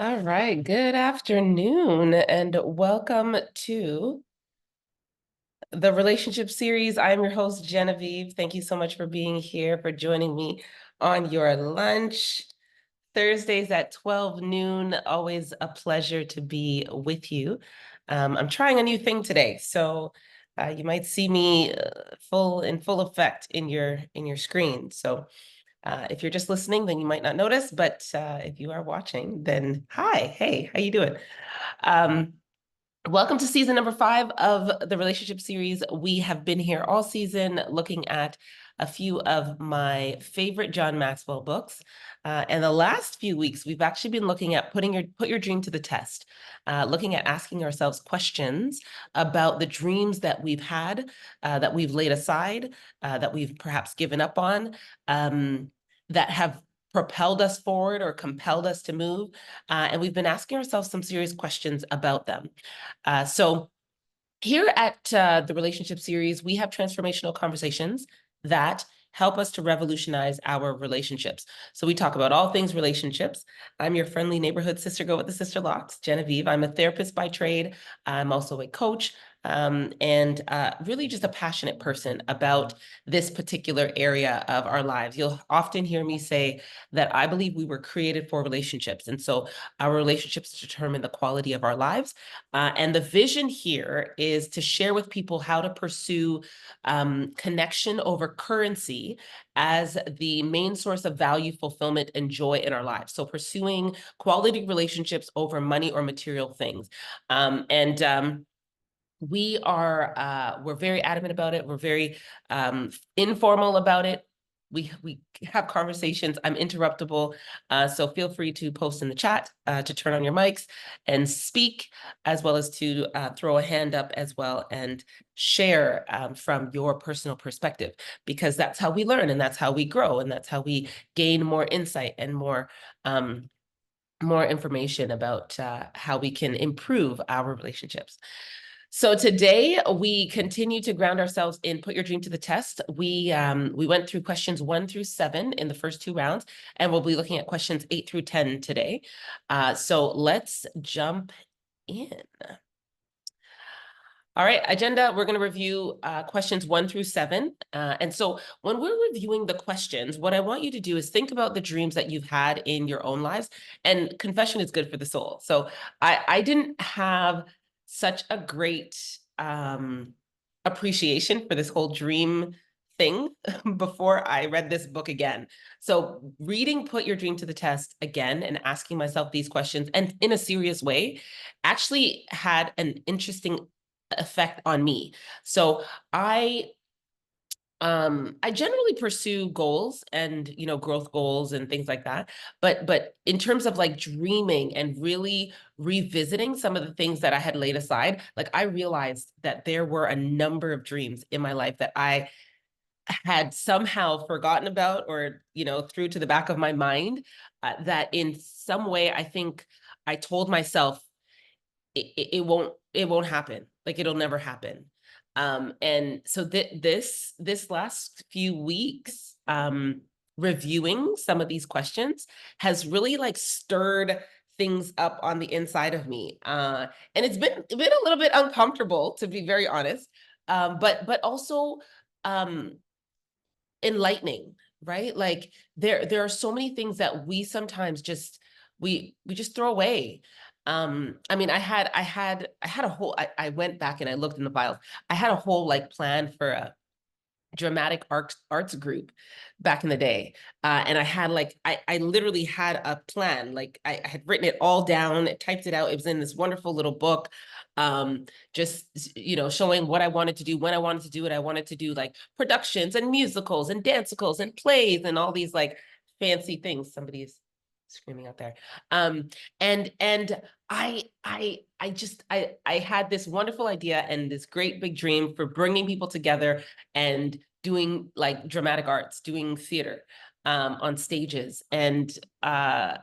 All right, good afternoon and welcome to the relationship series. I'm your host, Genevieve. Thank you so much for being here, for joining me on your lunch. Thursdays at 12 noon, always a pleasure to be with you. I'm trying a new thing today, so you might see me in full effect in your screen. So if you're just listening, then you might not notice, but if you are watching, then hi, hey, how you doing? Um, Welcome to season number 5 of the relationship series. We have been here all season looking at a few of my favorite John Maxwell books. And the last few weeks, we've actually been looking at put your dream to the test, looking at asking ourselves questions about the dreams that we've had, that we've laid aside, that we've perhaps given up on, that have propelled us forward or compelled us to move. And we've been asking ourselves some serious questions about them. So here at the relationship series, we have transformational conversations that help us to revolutionize our relationships. So we talk about all things relationships. I'm your friendly neighborhood sister girl with the sister locks, Genevieve. I'm a therapist by trade. I'm also a coach, and really just a passionate person about this particular area of our lives. You'll often hear me say that I believe we were created for relationships. And so our relationships determine the quality of our lives. And the vision here is to share with people how to pursue connection over currency as the main source of value, fulfillment, and joy in our lives. So pursuing quality relationships over money or material things. And we're very adamant about it. We're very informal about it. We have conversations. I'm interruptible, so feel free to post in the chat, to turn on your mics and speak, as well as to throw a hand up as well and share from your personal perspective, because that's how we learn and that's how we grow and that's how we gain more insight and more information about how we can improve our relationships. So today we continue to ground ourselves in Put Your Dream to the Test. We went through questions 1 through 7 in the first 2 rounds, and we'll be looking at questions 8 through 10 today. So let's jump in. All right, agenda, we're going to review questions 1 through 7. And so when we're reviewing the questions, what I want you to do is think about the dreams that you've had in your own lives. And confession is good for the soul. So I didn't have such a great appreciation for this whole dream thing before I read this book again. So reading Put Your Dream to the Test again and asking myself these questions and in a serious way actually had an interesting effect on me. So I generally pursue goals and, growth goals and things like that. But in terms of like dreaming and really revisiting some of the things that I had laid aside, like I realized that there were a number of dreams in my life that I had somehow forgotten about or, threw to the back of my mind, that in some way I think I told myself it won't happen. Like it'll never happen. And so this last few weeks, reviewing some of these questions has really like stirred things up on the inside of me. And it's been a little bit uncomfortable, to be very honest. But also enlightening, right? Like there are so many things that we sometimes just we just throw away. I mean, I had a whole, I went back and I looked in the files. I had a whole like plan for a dramatic arts group back in the day. And I had like, I literally had a plan. Like I had written it all down, typed it out. It was in this wonderful little book. Just, showing what I wanted to do, when I wanted to do it. I wanted to do like productions and musicals and dancicals and plays and all these like fancy things. Somebody's screaming out there. And I had this wonderful idea and this great big dream for bringing people together and doing like dramatic arts, doing theater on stages. And I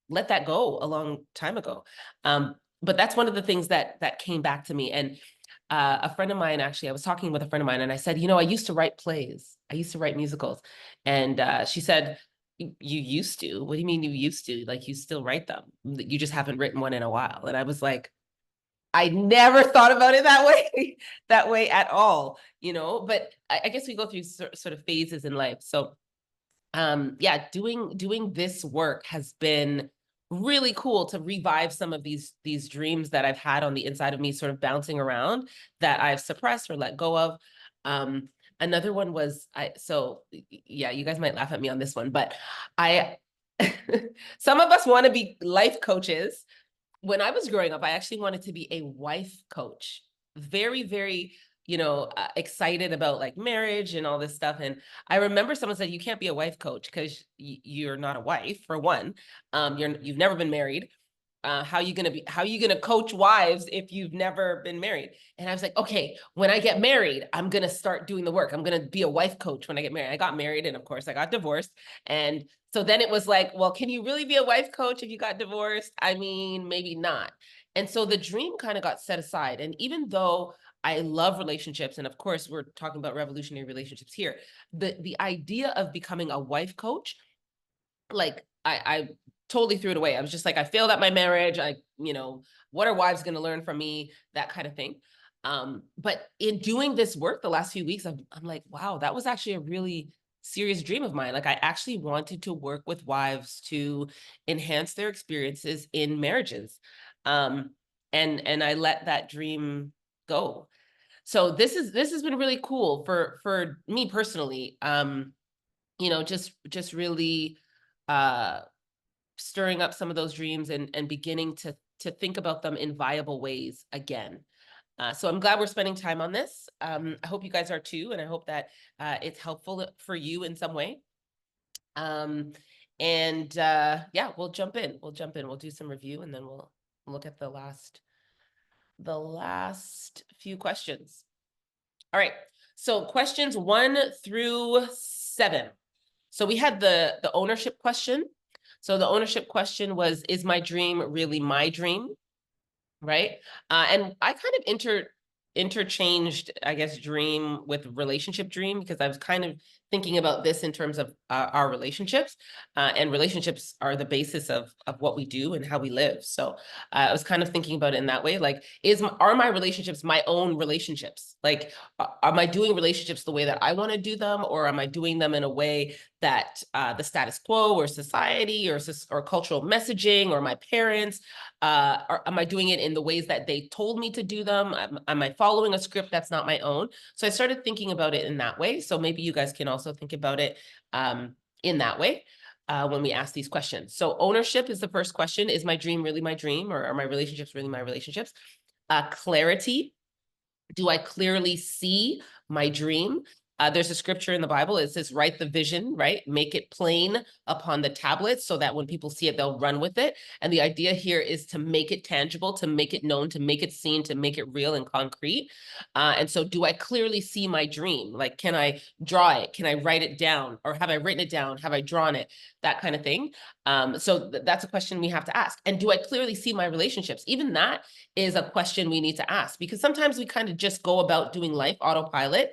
let that go a long time ago. But that's one of the things that came back to me. And a friend of mine, actually, I was talking with a friend of mine and I said, I used to write plays. I used to write musicals. And she said, You used to. What do you mean you used to? Like, you still write them. You just haven't written one in a while. And I was like, I never thought about it that way, that way at all, but I guess we go through sort of phases in life. So yeah, doing this work has been really cool to revive some of these dreams that I've had on the inside of me, sort of bouncing around, that I've suppressed or let go of. um Another one was, so yeah, you guys might laugh at me on this one, but I some of us want to be life coaches. When I was growing up, I actually wanted to be a wife coach. Very, very, excited about like marriage and all this stuff. And I remember someone said, you can't be a wife coach because you're not a wife, for one. You've never been married. How you gonna coach wives if you've never been married? And I was like, okay, when I get married, I'm gonna start doing the work. I'm gonna be a wife coach when I get married. I got married, and of course I got divorced. And so then it was like, well, can you really be a wife coach if you got divorced? I mean, maybe not. And so the dream kind of got set aside. And even though I love relationships, and of course we're talking about revolutionary relationships here, the idea of becoming a wife coach, like I totally threw it away. I was just like, I failed at my marriage. What are wives going to learn from me? That kind of thing. But in doing this work the last few weeks, I'm like, wow, that was actually a really serious dream of mine. Like, I actually wanted to work with wives to enhance their experiences in marriages. And I let that dream go. So this has been really cool for me personally. Just really uh stirring up some of those dreams, and beginning to think about them in viable ways again. So I'm glad we're spending time on this. I hope you guys are too, and I hope that it's helpful for you in some way. And yeah, we'll jump in. We'll do some review, and then we'll look at the last few questions. All right. So questions 1 through 7. So we had the ownership question. So the ownership question was, is my dream really my dream? Right. And I kind of interchanged, I guess, dream with relationship dream, because I was kind of thinking about this in terms of our relationships, and relationships are the basis of what we do and how we live. So I was kind of thinking about it in that way. Like, are my relationships my own relationships? Like, am I doing relationships the way that I want to do them, or am I doing them in a way that the status quo or society or cultural messaging or my parents, or am I doing it in the ways that they told me to do them? Am I following a script that's not my own? So I started thinking about it in that way. So maybe you guys can also think about it in that way when we ask these questions. So ownership is the first question. Is my dream really my dream, or are my relationships really my relationships? Clarity. Do I clearly see my dream? There's a scripture in the Bible. It says, write the vision, right? Make it plain upon the tablets so that when people see it, they'll run with it. And the idea here is to make it tangible, to make it known, to make it seen, to make it real and concrete. And so do I clearly see my dream? Like, can I draw it? Can I write it down? Or have I written it down? Have I drawn it? That kind of thing. So that's a question we have to ask. And do I clearly see my relationships? Even that is a question we need to ask, because sometimes we kind of just go about doing life autopilot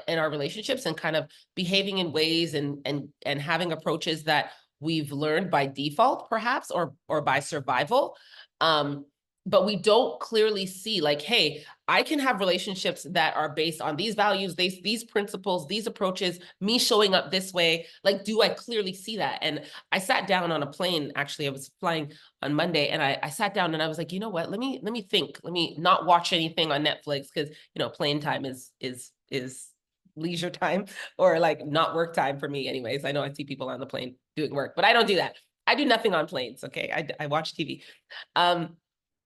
in our relationships, and kind of behaving in ways and having approaches that we've learned by default, perhaps, or by survival. But we don't clearly see, like, hey, I can have relationships that are based on these values, these principles, these approaches, me showing up this way. Like, do I clearly see that? And I sat down on a plane. Actually, I was flying on Monday, and I sat down and I was like, you know what? Let me think. Let me not watch anything on Netflix, because plane time is leisure time, or like not work time for me. Anyways, I know I see people on the plane doing work, but I don't do that. I do nothing on planes. Okay, I watch TV.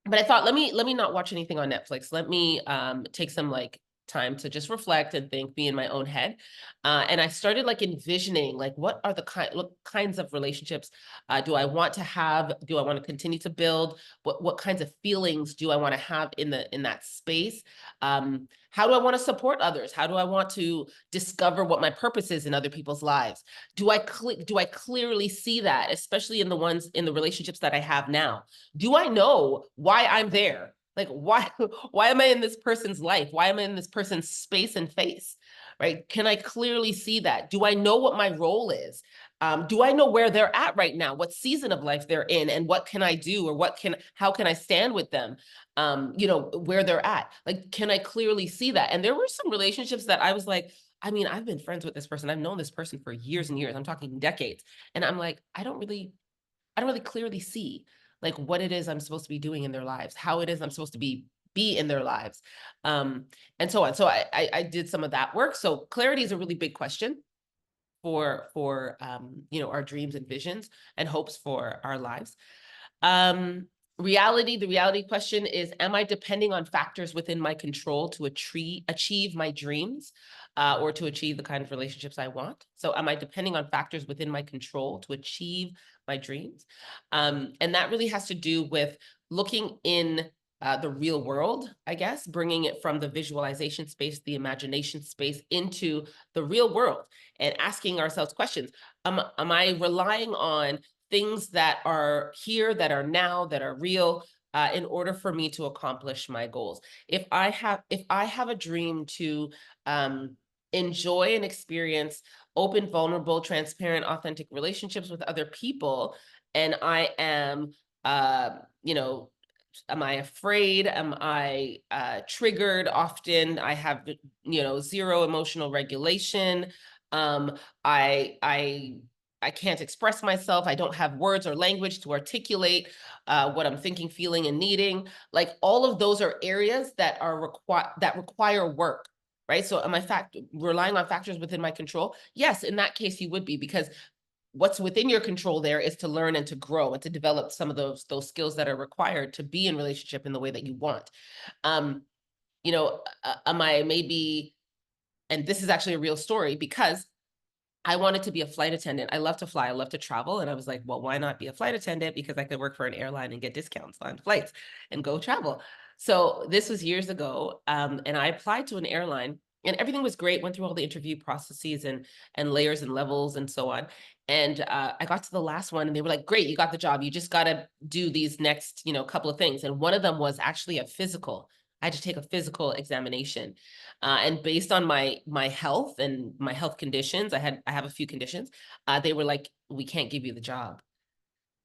But I thought, let me not watch anything on Netflix. Let me take some like time to just reflect and think, be in my own head. And I started like envisioning, like, what kinds of relationships do I want to have? Do I want to continue to build? What kinds of feelings do I want to have in that space? How do I want to support others? How do I want to discover what my purpose is in other people's lives? Do I clearly see that, especially in the relationships that I have now? Do I know why I'm there? Like, why am I in this person's life? Why am I in this person's space and face? Right? Can I clearly see that? Do I know what my role is? Do I know where they're at right now, what season of life they're in, and what can I do, or how can I stand with them? Where they're at. Like, can I clearly see that? And there were some relationships that I was like, I mean, I've been friends with this person. I've known this person for years and years. I'm talking decades. And I'm like, I don't really clearly see like what it is I'm supposed to be doing in their lives, how it is I'm supposed to be in their lives, and so on. So I did some of that work. So clarity is a really big question for our dreams and visions and hopes for our lives. The reality question is, am I depending on factors within my control to achieve my dreams, or to achieve the kind of relationships I want? So am I depending on factors within my control to achieve my dreams? And that really has to do with looking in the real world, I guess, bringing it from the visualization space, the imagination space into the real world and asking ourselves questions. Am I relying on things that are here, that are now, that are real, in order for me to accomplish my goals? If I have a dream to enjoy and experience open, vulnerable, transparent, authentic relationships with other people, and I am, am I afraid? Am I triggered often? I have, zero emotional regulation. I can't express myself. I don't have words or language to articulate what I'm thinking, feeling, and needing. Like, all of those are areas that require work, right? So am I relying on factors within my control? Yes, in that case you would be, because what's within your control there is to learn and to grow and to develop some of those skills that are required to be in relationship in the way that you want. Am I maybe, and this is actually a real story, because I wanted to be a flight attendant. I love to fly. I love to travel. And I was like, well, why not be a flight attendant? Because I could work for an airline and get discounts on flights and go travel. So this was years ago. And I applied to an airline, and everything was great. Went through all the interview processes and layers and levels and so on. And I got to the last one, and they were like, great, you got the job. You just got to do these next, couple of things. And one of them was actually a physical. I had to take a physical examination. And based on my health and my health conditions, I have a few conditions. They were like, we can't give you the job.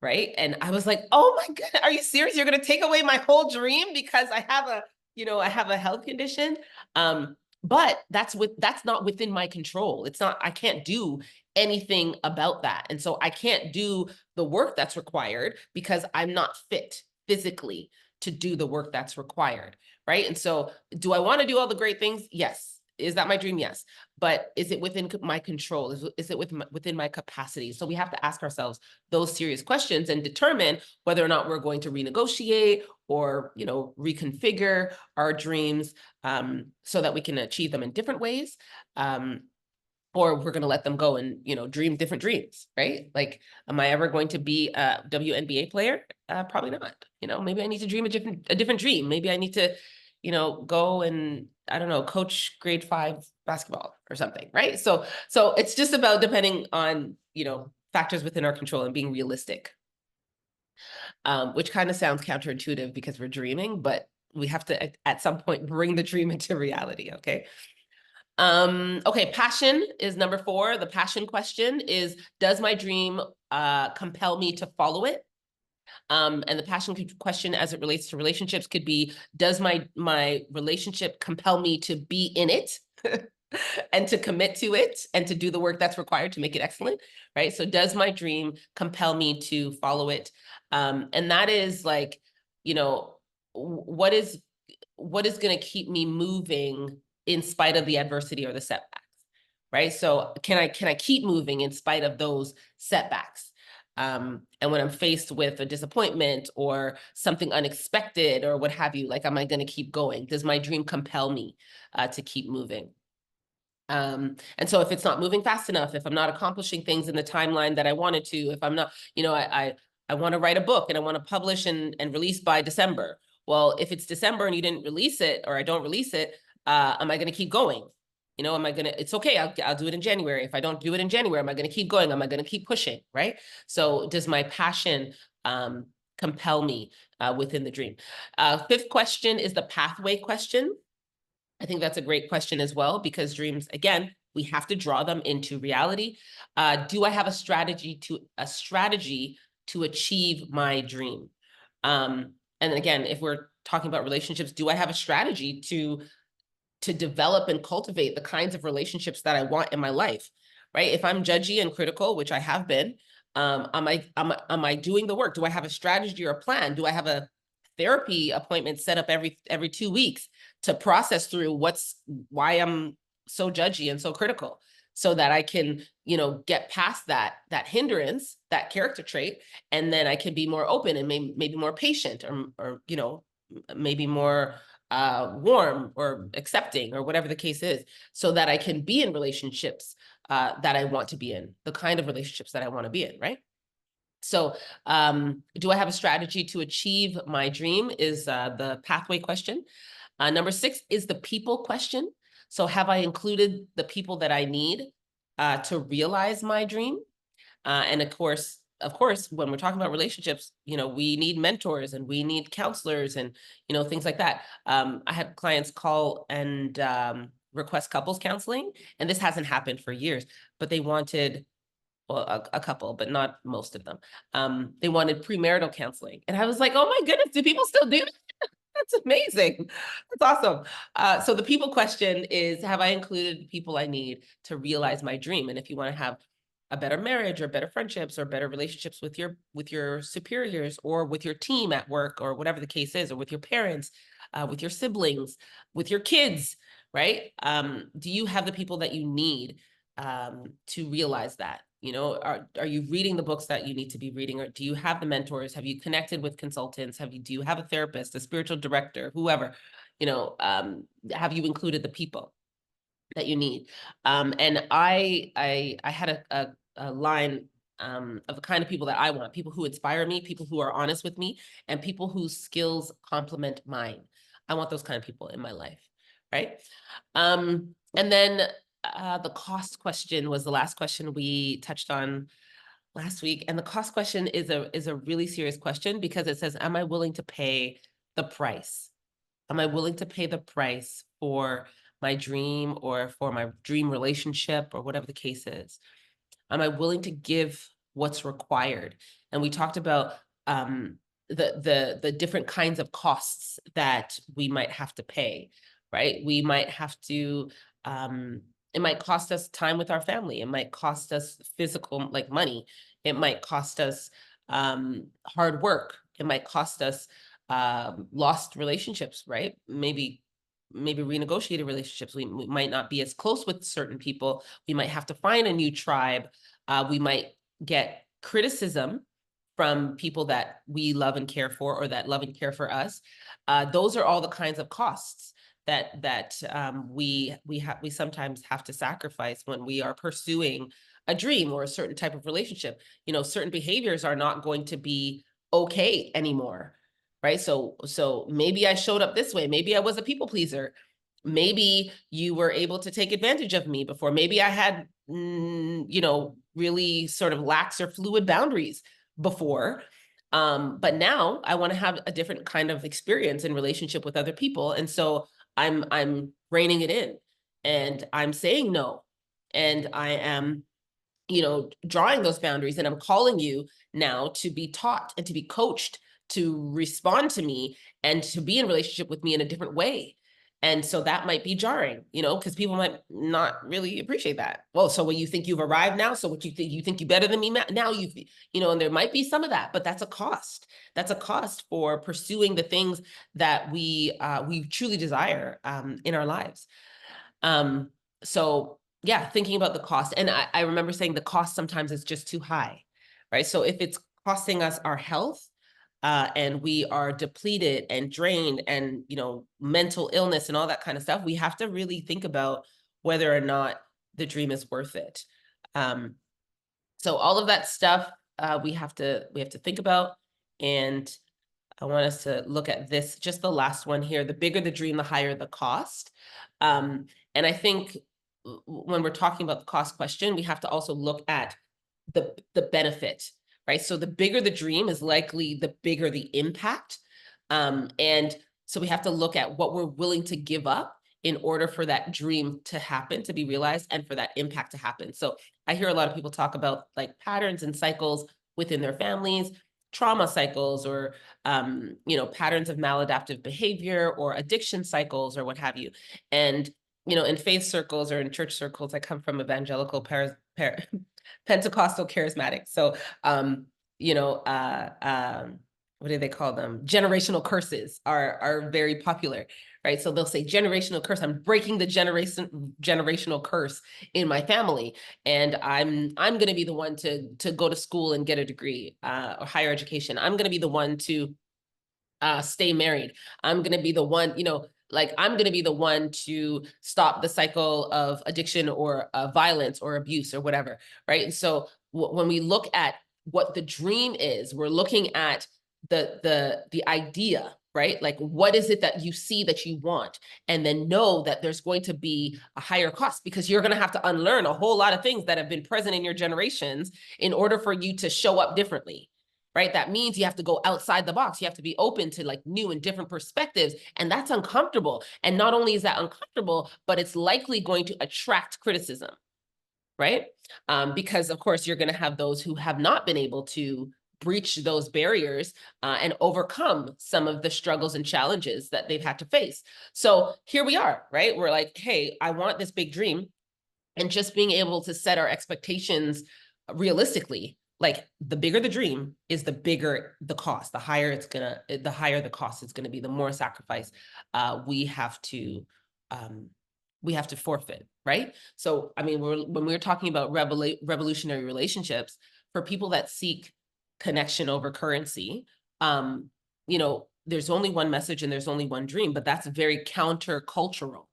Right. And I was like, oh my God, are you serious? You're going to take away my whole dream because I have a health condition. But that's not within my control. It's not, I can't do anything about that. And so I can't do the work that's required because I'm not fit physically to do the work that's required. Right. And so, do I want to do all the great things? Yes. Is that my dream? Yes. But is it within my control? Is it within my capacity? So we have to ask ourselves those serious questions and determine whether or not we're going to renegotiate or, reconfigure our dreams, so that we can achieve them in different ways. Or we're going to let them go and, dream different dreams, right? Like, am I ever going to be a WNBA player? Probably not. Maybe I need to dream a different dream. Maybe I need to, go and, I don't know, coach grade 5 basketball or something, right? So it's just about depending on, factors within our control and being realistic, which kind of sounds counterintuitive because we're dreaming, but we have to, at some point, bring the dream into reality, okay? Okay, passion is number 4. The passion question is, does my dream compel me to follow it? And the passion question as it relates to relationships could be, does my relationship compel me to be in it and to commit to it and to do the work that's required to make it excellent, right? So does my dream compel me to follow it? And that is like, what is going to keep me moving in spite of the adversity or the setbacks, right? So can I keep moving in spite of those setbacks? And when I'm faced with a disappointment or something unexpected or what have you, like, am I going to keep going? Does my dream compel me to keep moving? And so if it's not moving fast enough, if I'm not accomplishing things in the timeline that I wanted to, if I'm not, I want to write a book and I want to publish and release by December. Well, if it's December and you didn't release it, or I don't release it, am I going to keep going? Am I going to, it's okay, I'll do it in January. If I don't do it in January, am I going to keep going? Am I going to keep pushing, right? So does my passion compel me within the dream? 5th question is the pathway question. I think that's a great question as well, because dreams, again, We have to draw them into reality. Do I have a strategy to achieve my dream? And again, if we're talking about relationships, do I have a strategy to develop and cultivate the kinds of relationships that I want in my life, right? If I'm judgy and critical, which I have been, am I doing the work? Do I have a strategy or a plan? Do I have a therapy appointment set up every 2 weeks to process through why I'm so judgy and so critical, so that I can, get past that hindrance, that character trait, and then I can be more open and maybe more patient, or maybe more warm or accepting, or whatever the case is, so that I can be in relationships that I want to be in, the kind of relationships that I want to be in, right? So do I have a strategy to achieve my dream is the pathway question. Number 6 is the people question. So have I included the people that I need to realize my dream? And of course, when we're talking about relationships, we need mentors and we need counselors and, things like that. I had clients call and request couples counseling, and this hasn't happened for years, but they wanted, well, a couple, but not most of them. They wanted premarital counseling. And I was like, oh my goodness, do people still do that? That's amazing. That's awesome. So the people question is, have I included people I need to realize my dream? And if you want to have a better marriage or better friendships or better relationships with your superiors or with your team at work or whatever the case is, or with your parents, with your siblings, with your kids, right? Do you have the people that you need to realize that? Are you reading the books that you need to be reading, or do you have the mentors? Have you connected with consultants? Do you have a therapist, a spiritual director, whoever? Have you included the people that you need? And I had a line of the kind of people that I want: people who inspire me, people who are honest with me, and people whose skills complement mine. I want those kind of people in my life, right? And then the cost question was the last question we touched on last week. And the cost question is a really serious question, because it says, am I willing to pay the price? Am I willing to pay the price for my dream, or for my dream relationship, or whatever the case is? Am I willing to give what's required? And we talked about the different kinds of costs that we might have to pay, right? We might have to, it might cost us time with our family. It might cost us physical, like money. It might cost us hard work. It might cost us lost relationships, right? Maybe renegotiated relationships. We might not be as close with certain people. We might have to find a new tribe. We might get criticism from people that we love and care for, or that love and care for us. Those are all the kinds of costs that we sometimes have to sacrifice when we are pursuing a dream or a certain type of relationship. Certain behaviors are not going to be okay anymore, right? So maybe I showed up this way. Maybe I was a people pleaser. Maybe you were able to take advantage of me before. Maybe I had, really sort of lax or fluid boundaries before. But now I want to have a different kind of experience in relationship with other people. And so I'm reining it in, and I'm saying no. And I am, drawing those boundaries, and I'm calling you now to be taught and to be coached to respond to me and to be in relationship with me in a different way. And so that might be jarring, because people might not really appreciate that. Well, so when you think you've arrived now, so what you think you better than me now, and there might be some of that, but that's a cost. That's a cost for pursuing the things that we truly desire in our lives. So yeah, thinking about the cost. And I remember saying the cost sometimes is just too high, right? So if it's costing us our health, and we are depleted and drained, and mental illness and all that kind of stuff, we have to really think about whether or not the dream is worth it. So all of that stuff we have to think about. And I want us to look at this, just the last one here: the bigger the dream, the higher the cost. And I think when we're talking about the cost question, we have to also look at the benefit, right? So the bigger the dream is likely the bigger the impact. And so we have to look at what we're willing to give up in order for that dream to happen, to be realized, and for that impact to happen. So I hear a lot of people talk about like patterns and cycles within their families, trauma cycles, or patterns of maladaptive behavior or addiction cycles or what have you. And in faith circles or in church circles, I come from evangelical Pentecostal charismatic. So what do they call them? Generational curses are very popular, right? So they'll say generational curse. I'm breaking the generational curse in my family, and I'm going to be the one to go to school and get a degree or higher education. I'm going to be the one to stay married. I'm going to be the one, I'm going to be the one to stop the cycle of addiction or violence or abuse or whatever, right? And so when we look at what the dream is, we're looking at the idea, right? Like, what is it that you see that you want? And then know that there's going to be a higher cost, because you're going to have to unlearn a whole lot of things that have been present in your generations in order for you to show up differently. Right? That means you have to go outside the box. You have to be open to like new and different perspectives. And that's uncomfortable. And not only is that uncomfortable, but it's likely going to attract criticism, right? Because of course, you're going to have those who have not been able to breach those barriers and overcome some of the struggles and challenges that they've had to face. So here we are, right? We're like, hey, I want this big dream. And just being able to set our expectations realistically, like the bigger the dream is, the bigger the cost, the higher the cost is gonna be, the more sacrifice we have to forfeit, right? So, I mean, when we're talking about revolutionary relationships, for people that seek connection over currency, there's only one message and there's only one dream, but that's very countercultural,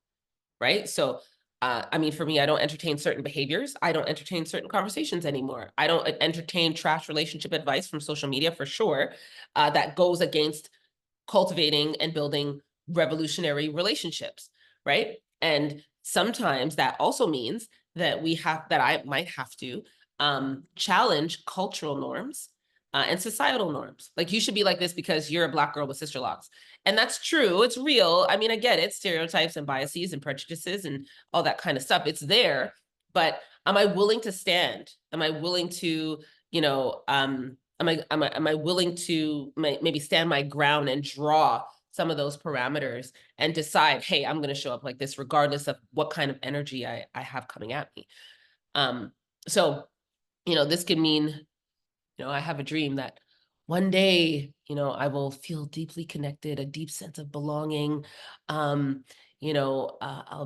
right? So I mean, for me, I don't entertain certain behaviors. I don't entertain certain conversations anymore. I don't entertain trash relationship advice from social media, for sure. That goes against cultivating and building revolutionary relationships, right? And sometimes that also means that I might have to challenge cultural norms and societal norms. Like, you should be like this because you're a Black girl with sister locks. And that's true. It's real. I mean, I get it. Stereotypes and biases and prejudices and all that kind of stuff. It's there. But am I willing to stand? Am I willing to, am I willing to maybe stand my ground and draw some of those parameters and decide, hey, I'm going to show up like this, regardless of what kind of energy I have coming at me. So, this could mean, I have a dream that one day, I will feel deeply connected, a deep sense of belonging. I'll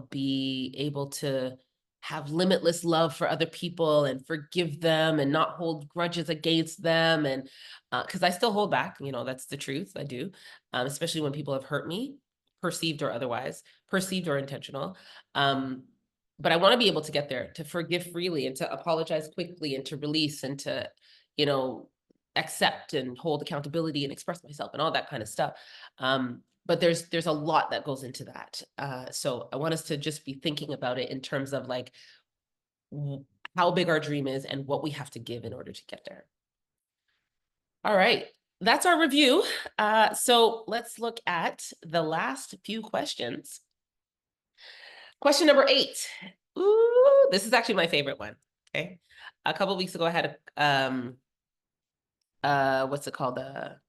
be able to have limitless love for other people and forgive them and not hold grudges against them. And because I still hold back, that's the truth. I do, especially when people have hurt me, perceived or otherwise, perceived or intentional. But I want to be able to get there, to forgive freely and to apologize quickly and to release and to, accept and hold accountability and express myself and all that kind of stuff. But there's a lot that goes into that. So I want us to just be thinking about it in terms of like how big our dream is and what we have to give in order to get there. All right, that's our review. So let's look at the last few questions. Question number 8. Ooh, this is actually my favorite one. Okay. A couple of weeks ago, I had what's it called? A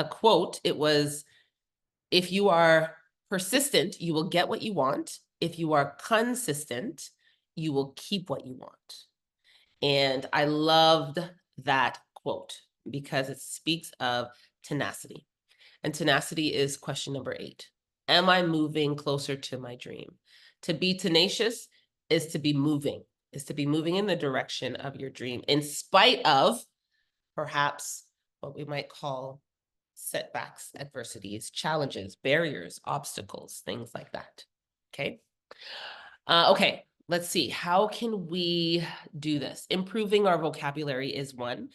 quote. It was, if you are persistent, you will get what you want. If you are consistent, you will keep what you want. And I loved that quote because it speaks of tenacity. And tenacity is question number 8. Am I moving closer to my dream? To be tenacious is to be moving in the direction of your dream, in spite of perhaps what we might call setbacks, adversities, challenges, barriers, obstacles, things like that. Okay. Okay, let's see. How can we do this? Improving our vocabulary is 1.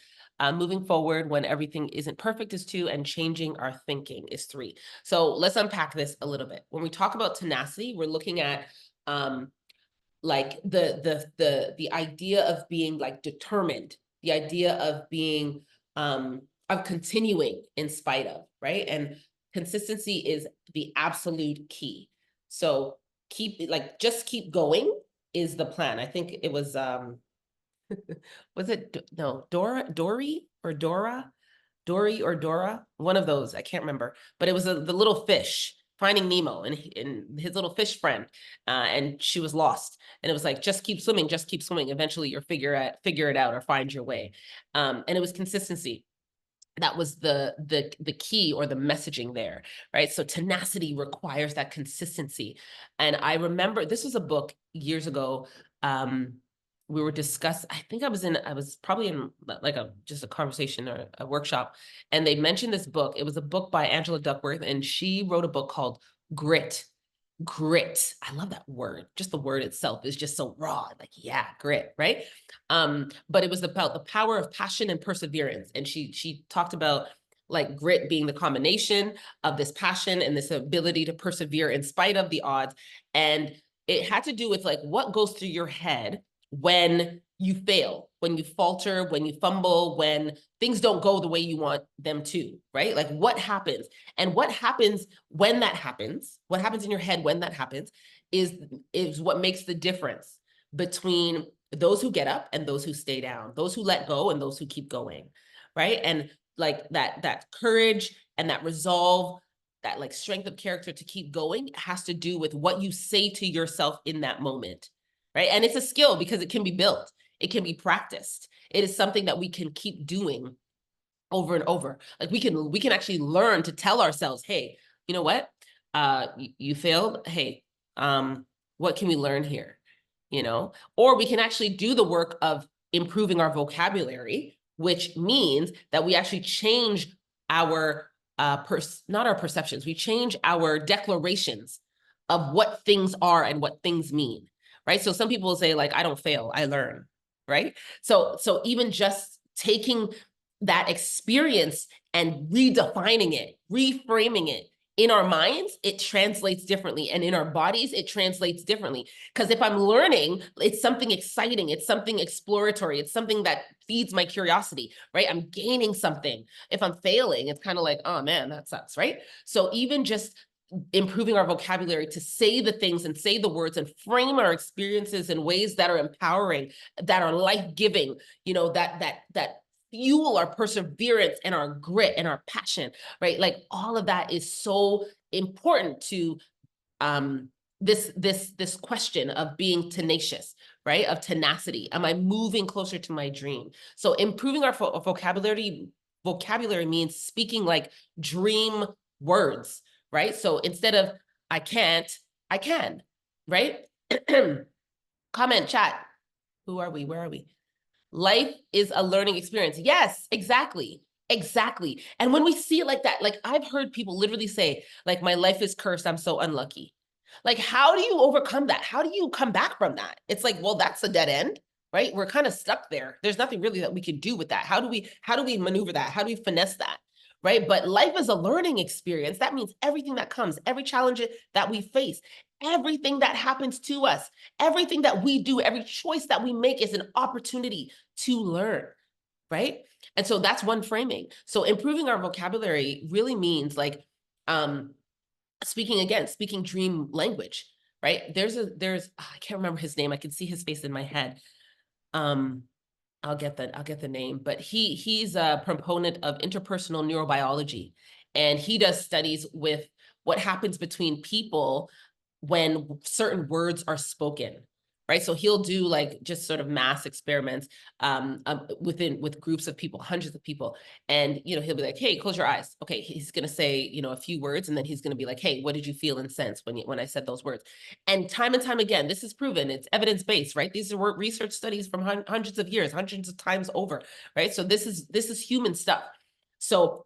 Moving forward when everything isn't perfect is 2, and changing our thinking is 3. So let's unpack this a little bit. When we talk about tenacity, we're looking at like the idea of being like determined, the idea of being of continuing in spite of, right? And consistency is the absolute key. So just keep going is the plan. I think it was was it no Dory or Dora, one of those, I can't remember, but it was the little fish finding Nemo and his little fish friend, and she was lost, and it was like, just keep swimming, eventually you'll figure it out or find your way. And it was consistency. That was the key, or the messaging there, right? So tenacity requires that consistency. And I remember this was a book years ago. We were discussing, I think I was probably in like just a conversation or a workshop, and they mentioned this book. It was a book by Angela Duckworth, and she wrote a book called Grit. Grit. I love that word. Just the word itself is just so raw. Like, yeah, grit, right? But it was about the power of passion and perseverance. And she talked about like grit being the combination of this passion and this ability to persevere in spite of the odds. And it had to do with like what goes through your head when you fail, when you falter, when you fumble, when things don't go the way you want them to, right? Like what happens? And what happens when that happens, what happens in your head when that happens is what makes the difference between those who get up and those who stay down, those who let go and those who keep going, right? And like that courage and that resolve, that like strength of character to keep going has to do with what you say to yourself in that moment, right? And it's a skill because it can be built. It can be practiced. It is something that we can keep doing over and over. Like we can actually learn to tell ourselves, hey, you know what? You failed. Hey, what can we learn here? You know, or we can actually do the work of improving our vocabulary, which means that we actually change our not our perceptions, we change our declarations of what things are and what things mean, right? So some people will say like, I don't fail, I learn, right? So even just taking that experience and redefining it, reframing it in our minds, it translates differently. And in our bodies, it translates differently. Because if I'm learning, it's something exciting, it's something exploratory, it's something that feeds my curiosity, right? I'm gaining something. If I'm failing, it's kind of like, oh man, that sucks, right? So even just improving our vocabulary to say the things and say the words and frame our experiences in ways that are empowering, that are life-giving, you know, that fuel our perseverance and our grit and our passion, right? Like all of that is so important to this question of being tenacious, right? Of tenacity. Am I moving closer to my dream? So improving our vocabulary means speaking like dream words, right? So instead of I can't, I can, right? Comment, chat. Who are we? Where are we? Life is a learning experience. Yes, exactly. Exactly. And when we see it like that, like I've heard people literally say, like, my life is cursed, I'm so unlucky. Like, how do you overcome that? How do you come back from that? It's like, well, that's a dead end, right? We're kind of stuck there. There's nothing really that we can do with that. How do we maneuver that? How do we finesse that? Right? But life is a learning experience. That means everything that comes, every challenge that we face, everything that happens to us, everything that we do, every choice that we make is an opportunity to learn, right? And so that's one framing. So improving our vocabulary really means like speaking dream language, right? I can't remember his name. I can see his face in my head. I'll get the name, but he's a proponent of interpersonal neurobiology, and he does studies with what happens between people when certain words are spoken, right? So he'll do like just sort of mass experiments with groups of people, hundreds of people. And, you know, he'll be like, hey, close your eyes. Okay, he's going to say, you know, a few words, and then he's going to be like, hey, what did you feel and sense when I said those words? And time again, this is proven, it's evidence-based, right? These are research studies from hundreds of years, hundreds of times over, right? So this is human stuff. So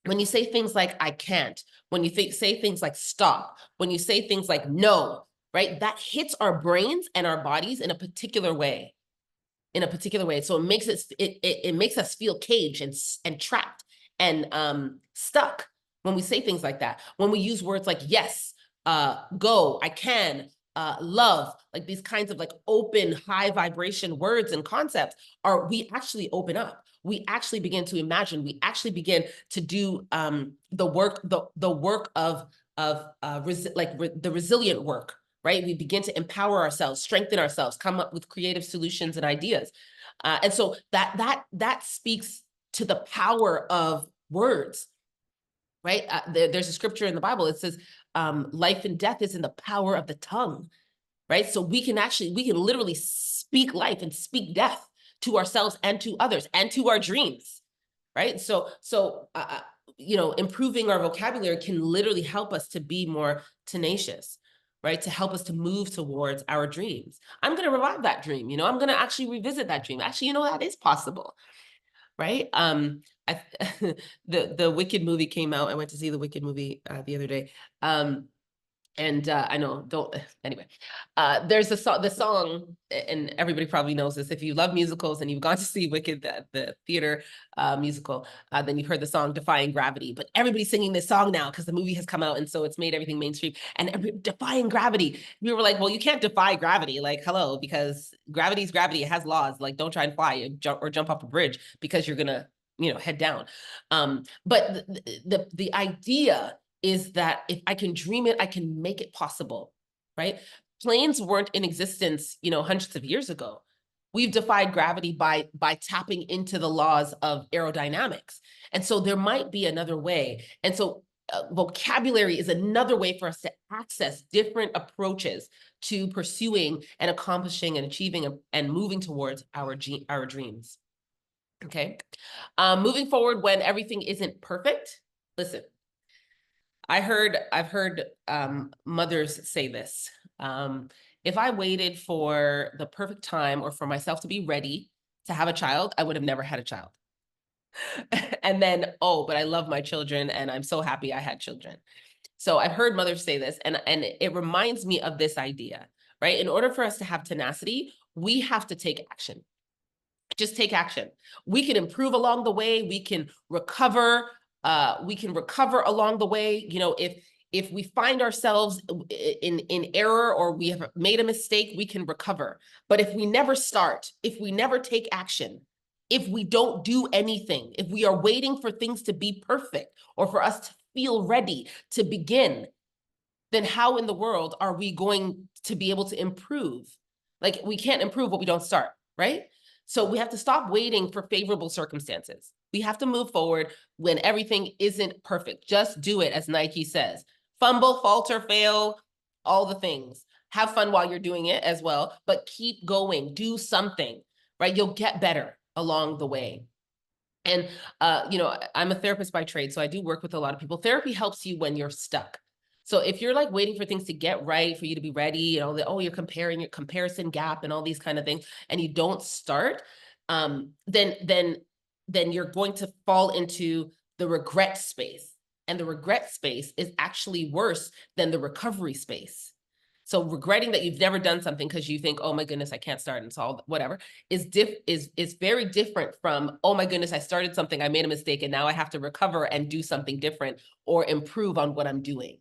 when you say things like, I can't, when you say things like stop, when you say things like no, right? That hits our brains and our bodies in a particular way, So it makes us feel caged and trapped and stuck when we say things like that. When we use words like yes, go, I can, love, like these kinds of like open, high vibration words and concepts, we actually open up. We actually begin to imagine. We actually begin to do the work of of the resilient work, right? We begin to empower ourselves, strengthen ourselves, come up with creative solutions and ideas. And so that speaks to the power of words, right? There's a scripture in the Bible. It says, life and death is in the power of the tongue, right? So we can literally speak life and speak death to ourselves and to others and to our dreams, right? So improving our vocabulary can literally help us to be more tenacious, right? To help us to move towards our dreams. I'm going to revive that dream. I'm going to actually revisit that dream. Actually, that is possible, right? The Wicked movie came out. I went to see the Wicked movie the other day. And I know, anyway, there's the song, and everybody probably knows this. If you love musicals and you've gone to see Wicked, the theater musical, then you've heard the song Defying Gravity. But everybody's singing this song now because the movie has come out, and so it's made everything mainstream. And Defying Gravity, we were like, well, you can't defy gravity. Like, hello, because gravity's gravity. It has laws. Like, don't try and fly and jump off a bridge because you're gonna, head down. But the idea is that if I can dream it, I can make it possible, right? Planes weren't in existence, hundreds of years ago. We've defied gravity by tapping into the laws of aerodynamics. And so there might be another way. And so vocabulary is another way for us to access different approaches to pursuing and accomplishing and achieving and moving towards our dreams. Okay. Moving forward when everything isn't perfect. Listen, I've heard mothers say this. If I waited for the perfect time or for myself to be ready to have a child, I would have never had a child. And then, but I love my children and I'm so happy I had children. So I've heard mothers say this, and it reminds me of this idea, right? In order for us to have tenacity, we have to take action. Just take action. We can improve along the way. We can recover. Along the way. If we find ourselves in error or we have made a mistake, we can recover. But if we never start, if we never take action, if we don't do anything, if we are waiting for things to be perfect or for us to feel ready to begin, then how in the world are we going to be able to improve? Like, we can't improve what we don't start, right? So we have to stop waiting for favorable circumstances. We have to move forward when everything isn't perfect. Just do it, as Nike says. Fumble, falter, fail, all the things. Have fun while you're doing it as well, but keep going. Do something, right? You'll get better along the way. And, I'm a therapist by trade, so I do work with a lot of people. Therapy helps you when you're stuck. So if you're like waiting for things to get right for you to be ready, you're comparing your comparison gap and all these kind of things, and you don't start, then you're going to fall into the regret space. And the regret space is actually worse than the recovery space. So regretting that you've never done something because you think, oh my goodness, I can't start, and it's all whatever, is very different from, oh my goodness, I started something, I made a mistake, and now I have to recover and do something different or improve on what I'm doing.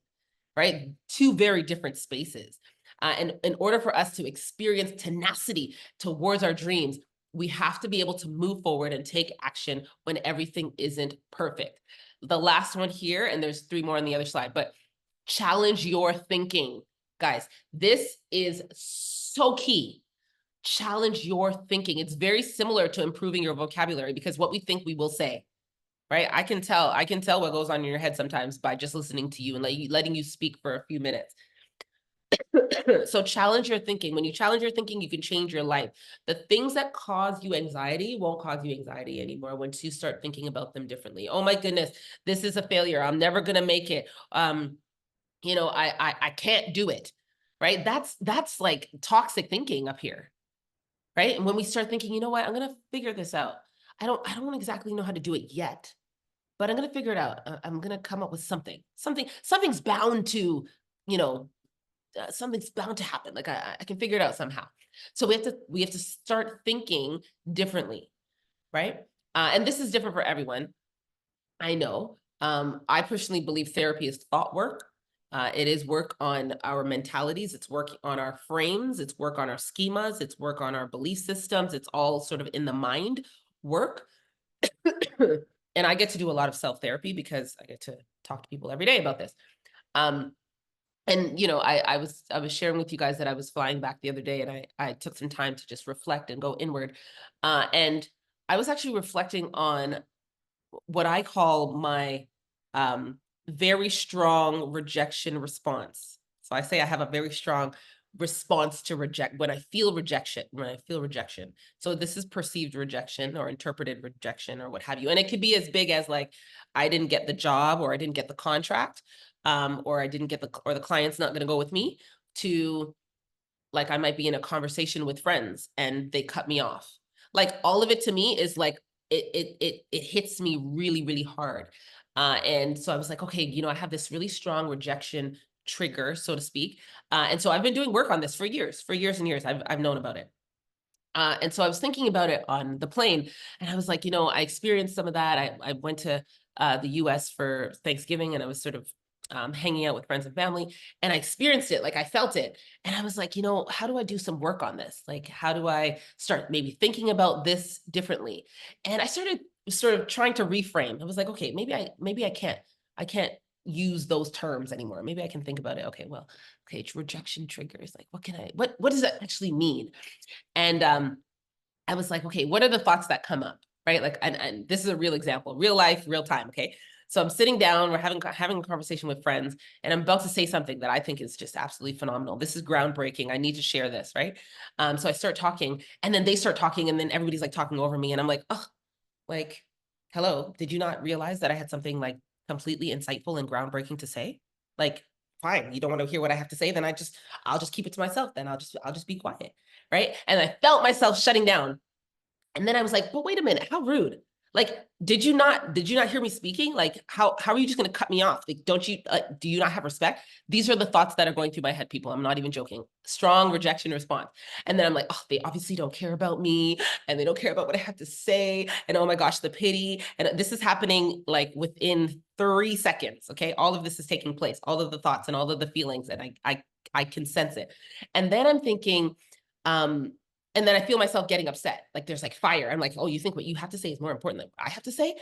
Right? Two very different spaces. And in order for us to experience tenacity towards our dreams, we have to be able to move forward and take action when everything isn't perfect. The last one here, and there's 3 more on the other slide, but challenge your thinking. Guys, this is so key. Challenge your thinking. It's very similar to improving your vocabulary, because what we think we will say. Right? I can tell what goes on in your head sometimes by just listening to you and letting you speak for a few minutes. So challenge your thinking. When you challenge your thinking, you can change your life. The things that cause you anxiety won't cause you anxiety anymore once you start thinking about them differently. Oh my goodness, this is a failure. I'm never going to make it. I can't do it. Right? That's like toxic thinking up here. Right? And when we start thinking, you know what, I'm going to figure this out. I don't exactly know how to do it yet, but I'm going to figure it out. I'm going to come up with something's bound to, something's bound to happen. Like I can figure it out somehow. So we have to start thinking differently. Right. And this is different for everyone. I know. I personally believe therapy is thought work. It is work on our mentalities. It's work on our frames. It's work on our schemas. It's work on our belief systems. It's all sort of in the mind work. And I get to do a lot of self-therapy because I get to talk to people every day about this. And I was sharing with you guys that I was flying back the other day, and I took some time to just reflect and go inward. And I was actually reflecting on what I call my very strong rejection response. So I say I have a very strong response to reject when I feel rejection. So this is perceived rejection or interpreted rejection or what have you. And it could be as big as like, I didn't get the job, or I didn't get the contract, or I didn't get the client's not going to go with me, to like, I might be in a conversation with friends and they cut me off. Like, all of it to me is like, it hits me really, really hard. And so I was like, okay, I have this really strong rejection trigger, so to speak. And so I've been doing work on this for years and years. I've known about it. And so I was thinking about it on the plane, and I was like, I experienced some of that. I went to the US for Thanksgiving, and I was sort of hanging out with friends and family, and I experienced it, like I felt it. And I was like, how do I do some work on this? Like, how do I start maybe thinking about this differently? And I started sort of trying to reframe. I was like, okay, maybe I can't use those terms anymore. Maybe I can think about it. Okay, well, okay, rejection triggers. Like, what does that actually mean? And I was like, okay, what are the thoughts that come up? Right. Like, and this is a real example, real life, real time. Okay. So I'm sitting down, we're having a conversation with friends, and I'm about to say something that I think is just absolutely phenomenal. This is groundbreaking. I need to share this. Right. So I start talking, and then they start talking, and then everybody's like talking over me. And I'm like, oh, like, hello, did you not realize that I had something like completely insightful and groundbreaking to say? Like, fine, you don't want to hear what I have to say, then I'll just keep it to myself. Then I'll just be quiet. Right. And I felt myself shutting down. And then I was like, but wait a minute, how rude. Like, did you not hear me speaking? Like, how are you just going to cut me off? Like, do you not have respect? These are the thoughts that are going through my head, people. I'm not even joking. Strong rejection response. And then I'm like, oh, they obviously don't care about me, and they don't care about what I have to say. And oh my gosh, the pity. And this is happening like within 3 seconds. Okay. All of this is taking place, all of the thoughts and all of the feelings. And I can sense it. And then I'm thinking, um, and then I feel myself getting upset. Like, there's like fire. I'm like, oh, you think what you have to say is more important than what I have to say?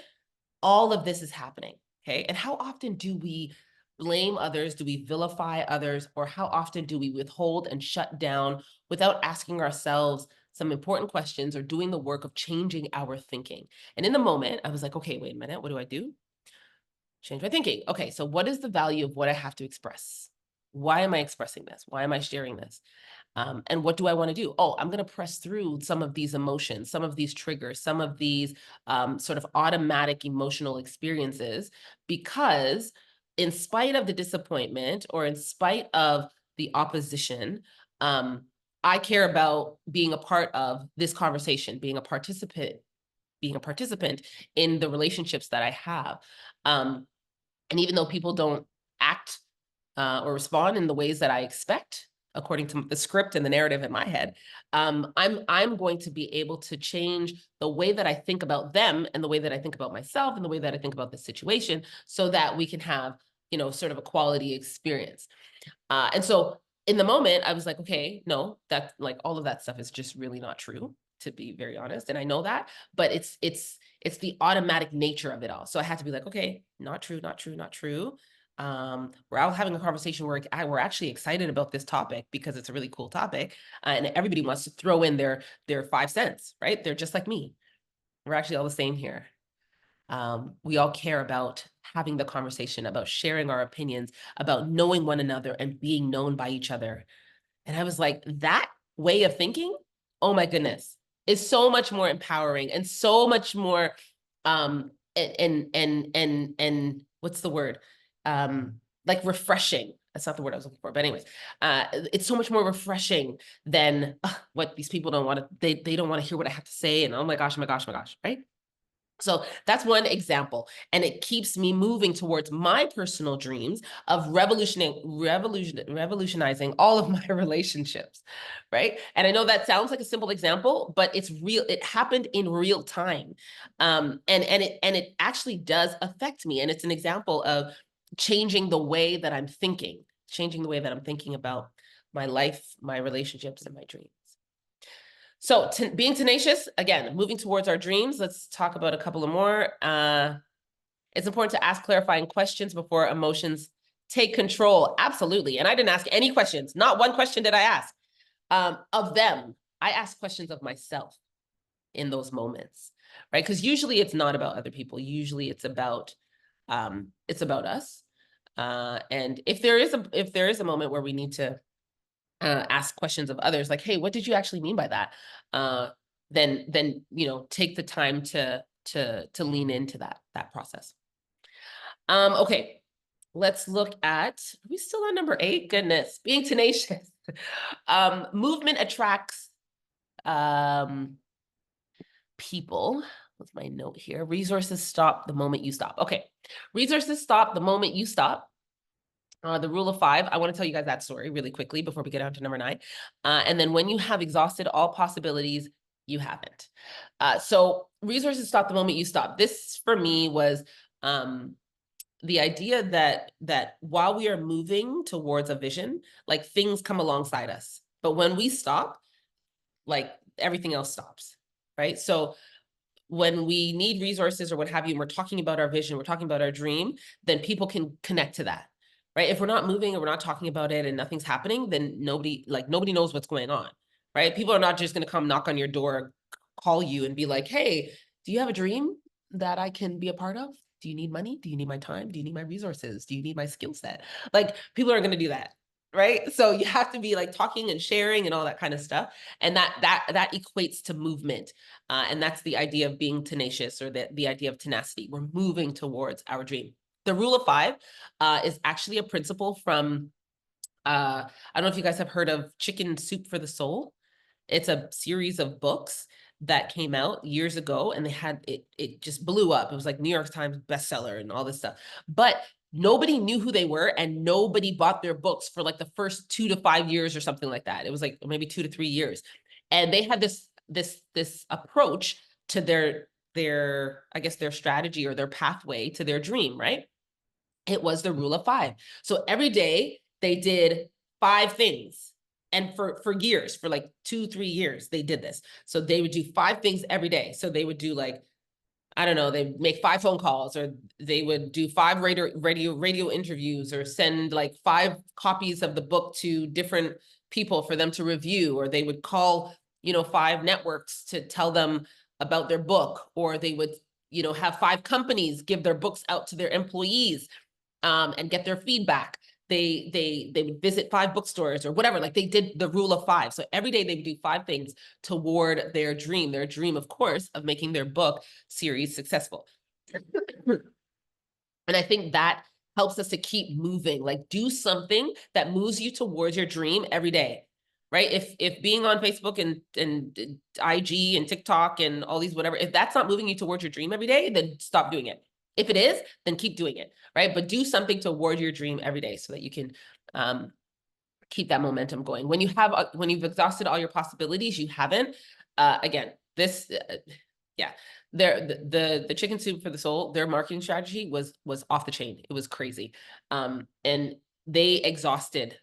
All of this is happening. Okay. And how often do we blame others? Do we vilify others? Or how often do we withhold and shut down without asking ourselves some important questions or doing the work of changing our thinking? And in the moment, I was like, okay, wait a minute. What do I do? Change my thinking. Okay. So what is the value of what I have to express? Why am I expressing this? Why am I sharing this? And what do I want to do? Oh, I'm going to press through some of these emotions, some of these triggers, some of these sort of automatic emotional experiences, because in spite of the disappointment or in spite of the opposition, um, I care about being a part of this conversation, being a participant in the relationships that I have. And even though people don't act or respond in the ways that I expect, according to the script and the narrative in my head, I'm going to be able to change the way that I think about them, and the way that I think about myself, and the way that I think about the situation, so that we can have, sort of a quality experience. And so in the moment, I was like, okay, no, that, like, all of that stuff is just really not true, to be very honest. And I know that, but it's the automatic nature of it all. So I had to be like, okay, not true, not true, not true. We're out having a conversation where we're actually excited about this topic because it's a really cool topic, and everybody wants to throw in their 5 cents, right? They're just like me. We're actually all the same here. We all care about having the conversation, about sharing our opinions, about knowing one another and being known by each other. And I was like, that way of thinking, oh my goodness, is so much more empowering and so much more and what's the word? Like, refreshing. That's not the word I was looking for, but anyways, it's so much more refreshing than what these people don't want to, they don't want to hear what I have to say. And oh my gosh, oh my gosh, oh my gosh, right? So that's one example, and it keeps me moving towards my personal dreams of revolutionizing all of my relationships, right? And I know that sounds like a simple example, but it's real. It happened in real time, and it actually does affect me. And it's an example of changing the way that I'm thinking, about my life, my relationships, and my dreams. So being tenacious, again, moving towards our dreams. Let's talk about a couple of more. It's important to ask clarifying questions before emotions take control. Absolutely. And I didn't ask any questions. Not one question did I ask of them. I asked questions of myself in those moments, right? Because usually it's not about other people. Usually it's about us. And if there is a moment where we need to ask questions of others, like, hey, what did you actually mean by that? Then take the time to lean into that process. Okay, let's look at, are we still on number 8? Goodness, being tenacious. Movement attracts people. What's my note here? Resources stop the moment you stop. Okay, resources stop the moment you stop. The rule of 5, I want to tell you guys that story really quickly before we get on to number 9. And then when you have exhausted all possibilities, you haven't. So resources stop the moment you stop. This for me was the idea that while we are moving towards a vision, like things come alongside us. But when we stop, like everything else stops, right? So when we need resources or what have you, and we're talking about our vision, we're talking about our dream, then people can connect to that, right? If we're not moving and we're not talking about it and nothing's happening, then nobody knows what's going on, right? People are not just going to come knock on your door, call you and be like, hey, do you have a dream that I can be a part of? Do you need money? Do you need my time? Do you need my resources? Do you need my skill set? Like, people are going to do that, right? So you have to be like talking and sharing and all that kind of stuff. And that equates to movement. And that's the idea of being tenacious, or the idea of tenacity. We're moving towards our dream. The rule of 5 is actually a principle from, I don't know if you guys have heard of Chicken Soup for the Soul. It's a series of books that came out years ago, and they had it just blew up. It was like New York Times bestseller and all this stuff. But nobody knew who they were, and nobody bought their books for like the first 2 to 5 years or something like that. It was like maybe 2 to 3 years. And they had this approach to their I guess their strategy or their pathway to their dream, right? It was the rule of 5. So every day they did 5 things. And for years, for like 2-3 years, they did this. So they would do 5 things every day. So they would do like, I don't know, they make 5 phone calls, or they would do 5 radio interviews, or send like 5 copies of the book to different people for them to review, or they would call, 5 networks to tell them about their book, or they would, have 5 companies give their books out to their employees and get their feedback. They would visit 5 bookstores or whatever. Like, they did the rule of 5. So every day they would do 5 things toward their dream, of course, of making their book series successful. And I think that helps us to keep moving. Like, do something that moves you towards your dream every day, right? If being on Facebook and IG and TikTok and all these whatever, if that's not moving you towards your dream every day, then stop doing it. If it is, then keep doing it, right? But do something toward your dream every day so that you can keep that momentum going. When you've exhausted all your possibilities, you haven't. Again, this, yeah, the Chicken Soup for the Soul, their marketing strategy was off the chain. It was crazy, and they exhausted.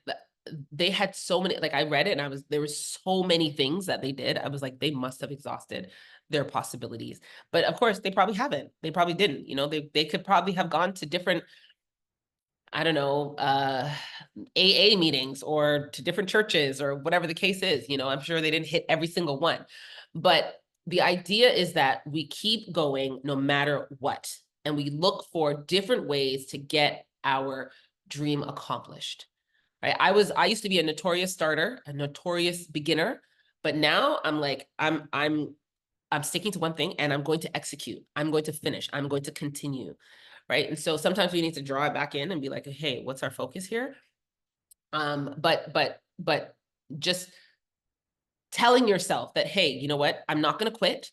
They had so many. Like, I read it, and there was so many things that they did. I was like, they must have exhausted their possibilities. But of course, they probably haven't. They probably didn't. They could probably have gone to different, I don't know, AA meetings, or to different churches, or whatever the case is. I'm sure they didn't hit every single one. But the idea is that we keep going no matter what. And we look for different ways to get our dream accomplished. Right? I used to be a notorious starter, a notorious beginner, but now I'm like, I'm sticking to one thing, and I'm going to execute. I'm going to finish. I'm going to continue. Right. And so sometimes we need to draw it back in and be like, hey, what's our focus here? But just telling yourself that, hey, you know what? I'm not going to quit.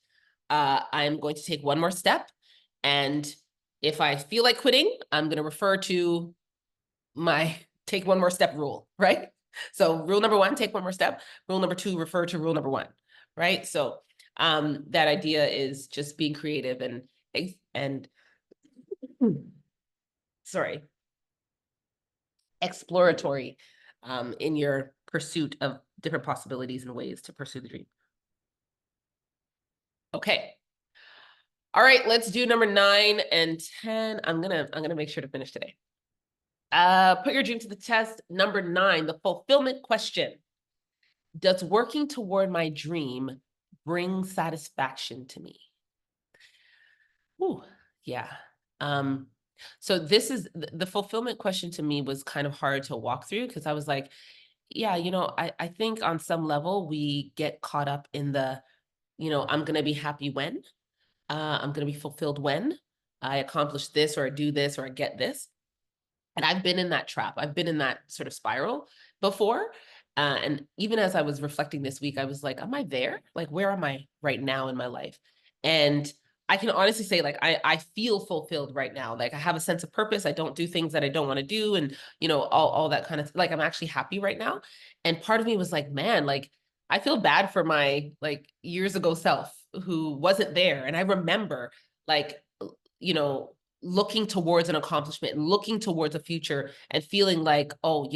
I'm going to take one more step. And if I feel like quitting, I'm going to refer to my take one more step rule, right? So rule number 1, take one more step. Rule number 2, refer to rule number 1, right? So that idea is just being creative and sorry, exploratory in your pursuit of different possibilities and ways to pursue the dream. Okay. All right, let's do number 9 and 10. I'm gonna make sure to finish today. Put your dream to the test. Number 9, the fulfillment question. Does working toward my dream bring satisfaction to me? Ooh, yeah. So this is the fulfillment question to me was kind of hard to walk through because I was like, yeah, I think on some level we get caught up in the, I'm going to be happy when, I'm going to be fulfilled when I accomplish this or I do this or I get this. And I've been in that trap. I've been in that sort of spiral before. And even as I was reflecting this week, I was like, am I there? Like, where am I right now in my life? And I can honestly say, like, I feel fulfilled right now. Like, I have a sense of purpose. I don't do things that I don't want to do. And, all that kind of, like, I'm actually happy right now. And part of me was like, man, like, I feel bad for my, like, years ago self who wasn't there. And I remember, like, you know, looking towards an accomplishment and looking towards a future and feeling like, oh,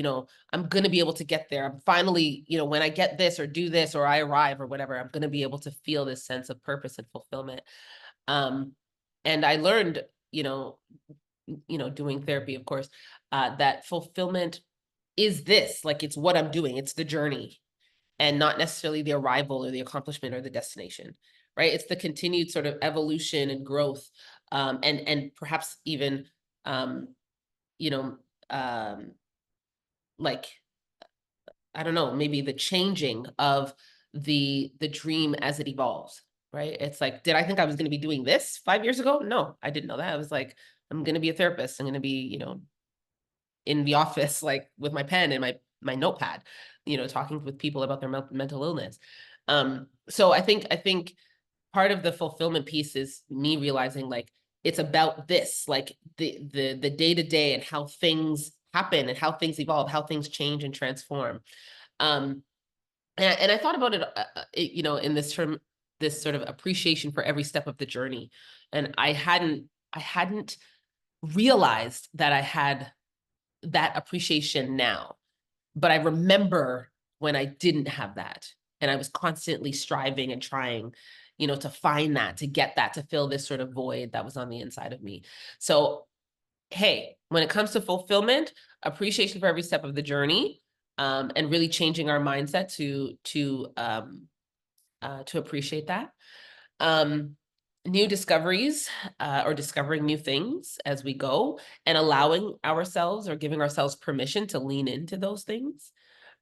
I'm going to be able to get there. I'm finally, when I get this or do this or I arrive or whatever, I'm going to be able to feel this sense of purpose and fulfillment. And I learned, doing therapy, of course, that fulfillment is this, like, it's what I'm doing. It's the journey and not necessarily the arrival or the accomplishment or the destination, right? It's the continued sort of evolution and growth, and perhaps even, you know, um, like, I don't know, maybe the changing of the dream as it evolves, right? It's like, did I think I was going to be doing this 5 years ago? No, I didn't know that. I was like, I'm going to be a therapist. I'm going to be, in the office, like with my pen and my notepad, talking with people about their mental illness. So I think part of the fulfillment piece is me realizing, like, it's about this, like the day to day and how things happen and how things evolve, how things change and transform. Um, and I thought about it, in this term, this sort of appreciation for every step of the journey. And I hadn't realized that I had that appreciation now. But I remember when I didn't have that and I was constantly striving and trying, to find that, to get that, to fill this sort of void that was on the inside of me. So, hey, when it comes to fulfillment, appreciation for every step of the journey, and really changing our mindset to appreciate that. Um, New discoveries, or discovering new things as we go and allowing ourselves or giving ourselves permission to lean into those things,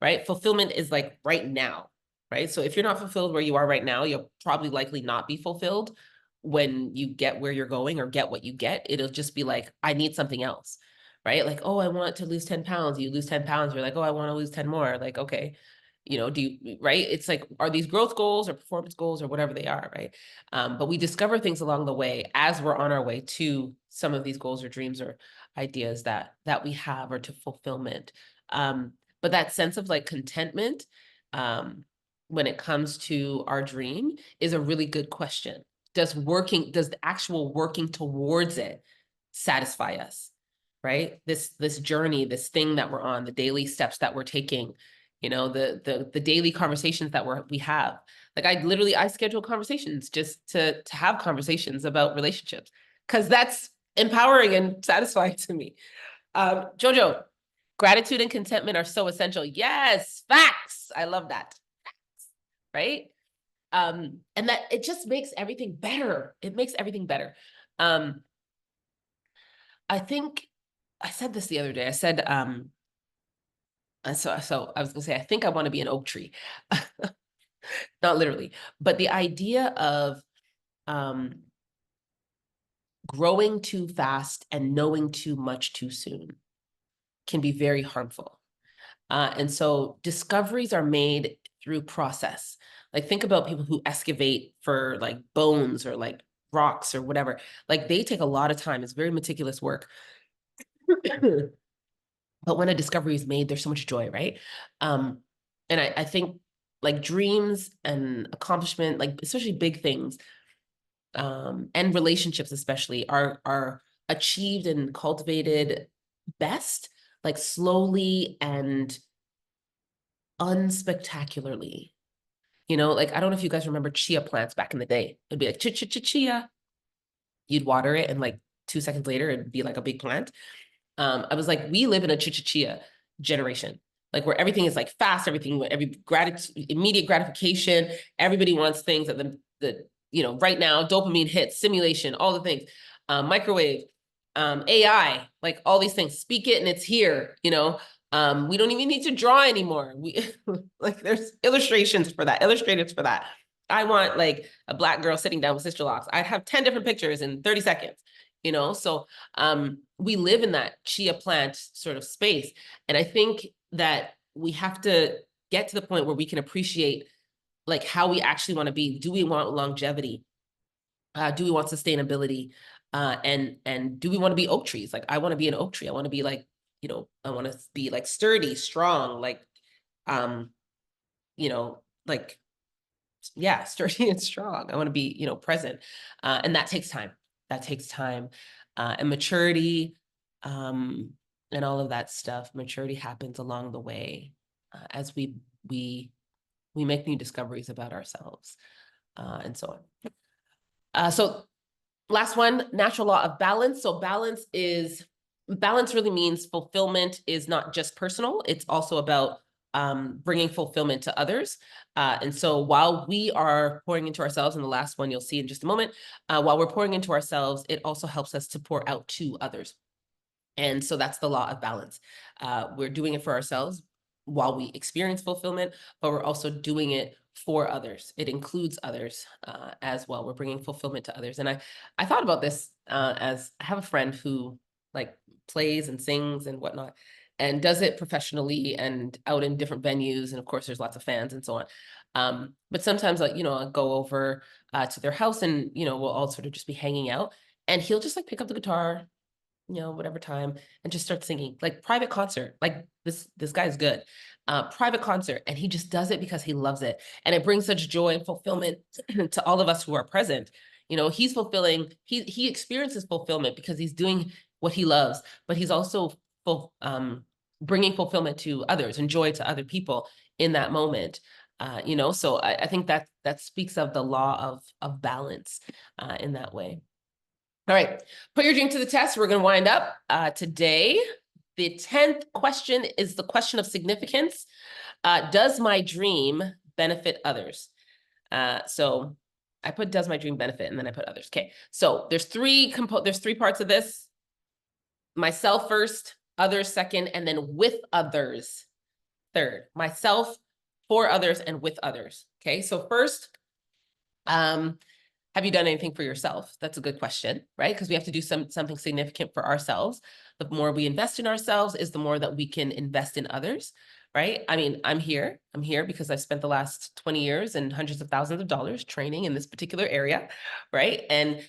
right? Fulfillment is like right now, right? So if you're not fulfilled where you are right now, you'll probably likely not be fulfilled when you get where you're going or get what you get. It'll just be like, I need something else, right? Like, oh, I want to lose 10 pounds. You lose 10 pounds. You're like, oh, I want to lose 10 more. Like, okay, do you, right? It's like, are these growth goals or performance goals or whatever they are, right? But we discover things along the way as we're on our way to some of these goals or dreams or ideas that we have, or to fulfillment. But that sense of, like, contentment, when it comes to our dream, is a really good question. Does the actual working towards it satisfy us, right? This journey, this thing that we're on, the daily steps that we're taking, the daily conversations that we have. Like, I schedule conversations just to have conversations about relationships, because that's empowering and satisfying to me. Jojo, gratitude and contentment are so essential. Yes, facts. I love that. Right? And that it just makes everything better. It makes everything better. I think I said this the other day. I said, so I was gonna say, I think I want to be an oak tree. Not literally, but the idea of growing too fast and knowing too much too soon can be very harmful. And so discoveries are made through process. Like, think about people who excavate for, like, bones or, like, rocks or whatever. Like, they take a lot of time. It's very meticulous work. But when a discovery is made, there's so much joy, right? And I think, like, dreams and accomplishment, like, especially big things, and relationships especially, are achieved and cultivated best, like, slowly and unspectacularly. Like, I don't know if you guys remember chia plants back in the day. It'd be like chia. You'd water it, and like 2 seconds later, it'd be like a big plant. I was like, we live in a chia generation, like where everything is like fast, everything, immediate gratification. Everybody wants things at the right now, dopamine hits, simulation, all the things, microwave, AI, like all these things, speak it and it's here, we don't even need to draw anymore. We like there's illustrations for that, illustrators for that. I want like a Black girl sitting down with sister locks. I'd have 10 different pictures in 30 seconds, so we live in that chia plant sort of space. And I think that we have to get to the point where we can appreciate like how we actually want to be. Do we want longevity? Do we want sustainability? And do we want to be oak trees? Like I want to be an oak tree. I want to be like, I want to be like sturdy, strong, like, like, yeah, sturdy and strong. I want to be, present. And that takes time. That takes time. And maturity, and all of that stuff. Maturity happens along the way, as we make new discoveries about ourselves, and so on. So last one, natural law of balance. So balance really means fulfillment is not just personal. It's also about bringing fulfillment to others. And so while we are pouring into ourselves, and the last one you'll see in just a moment, while we're pouring into ourselves, it also helps us to pour out to others. And so that's the law of balance. We're doing it for ourselves while we experience fulfillment, but we're also doing it for others. It includes others as well. We're bringing fulfillment to others. And I thought about this as I have a friend who like plays and sings and whatnot, and does it professionally and out in different venues. And of course, there's lots of fans and so on. But sometimes, like, I'll go over to their house and, we'll all sort of just be hanging out. And he'll just like pick up the guitar, whatever time, and just start singing, like private concert. Like this guy's good. Private concert, and he just does it because he loves it. And it brings such joy and fulfillment to all of us who are present. He's fulfilling, he experiences fulfillment because he's doing what he loves, but he's also bringing fulfillment to others and joy to other people in that moment. So I think that speaks of the law of balance in that way. All right, put your dream to the test. We're going to wind up today. The 10th question is the question of significance. Does my dream benefit others? So I put does my dream benefit, and then I put others. Okay, so there's three parts of this. Myself first, others second, and then with others third. Myself, for others, and with others. Okay, so first, have you done anything for yourself? That's a good question, right? Because we have to do something significant for ourselves. The more we invest in ourselves is the more that we can invest in others, right? I mean, I'm here because I've spent the last 20 years and hundreds of thousands of dollars training in this particular area, right? And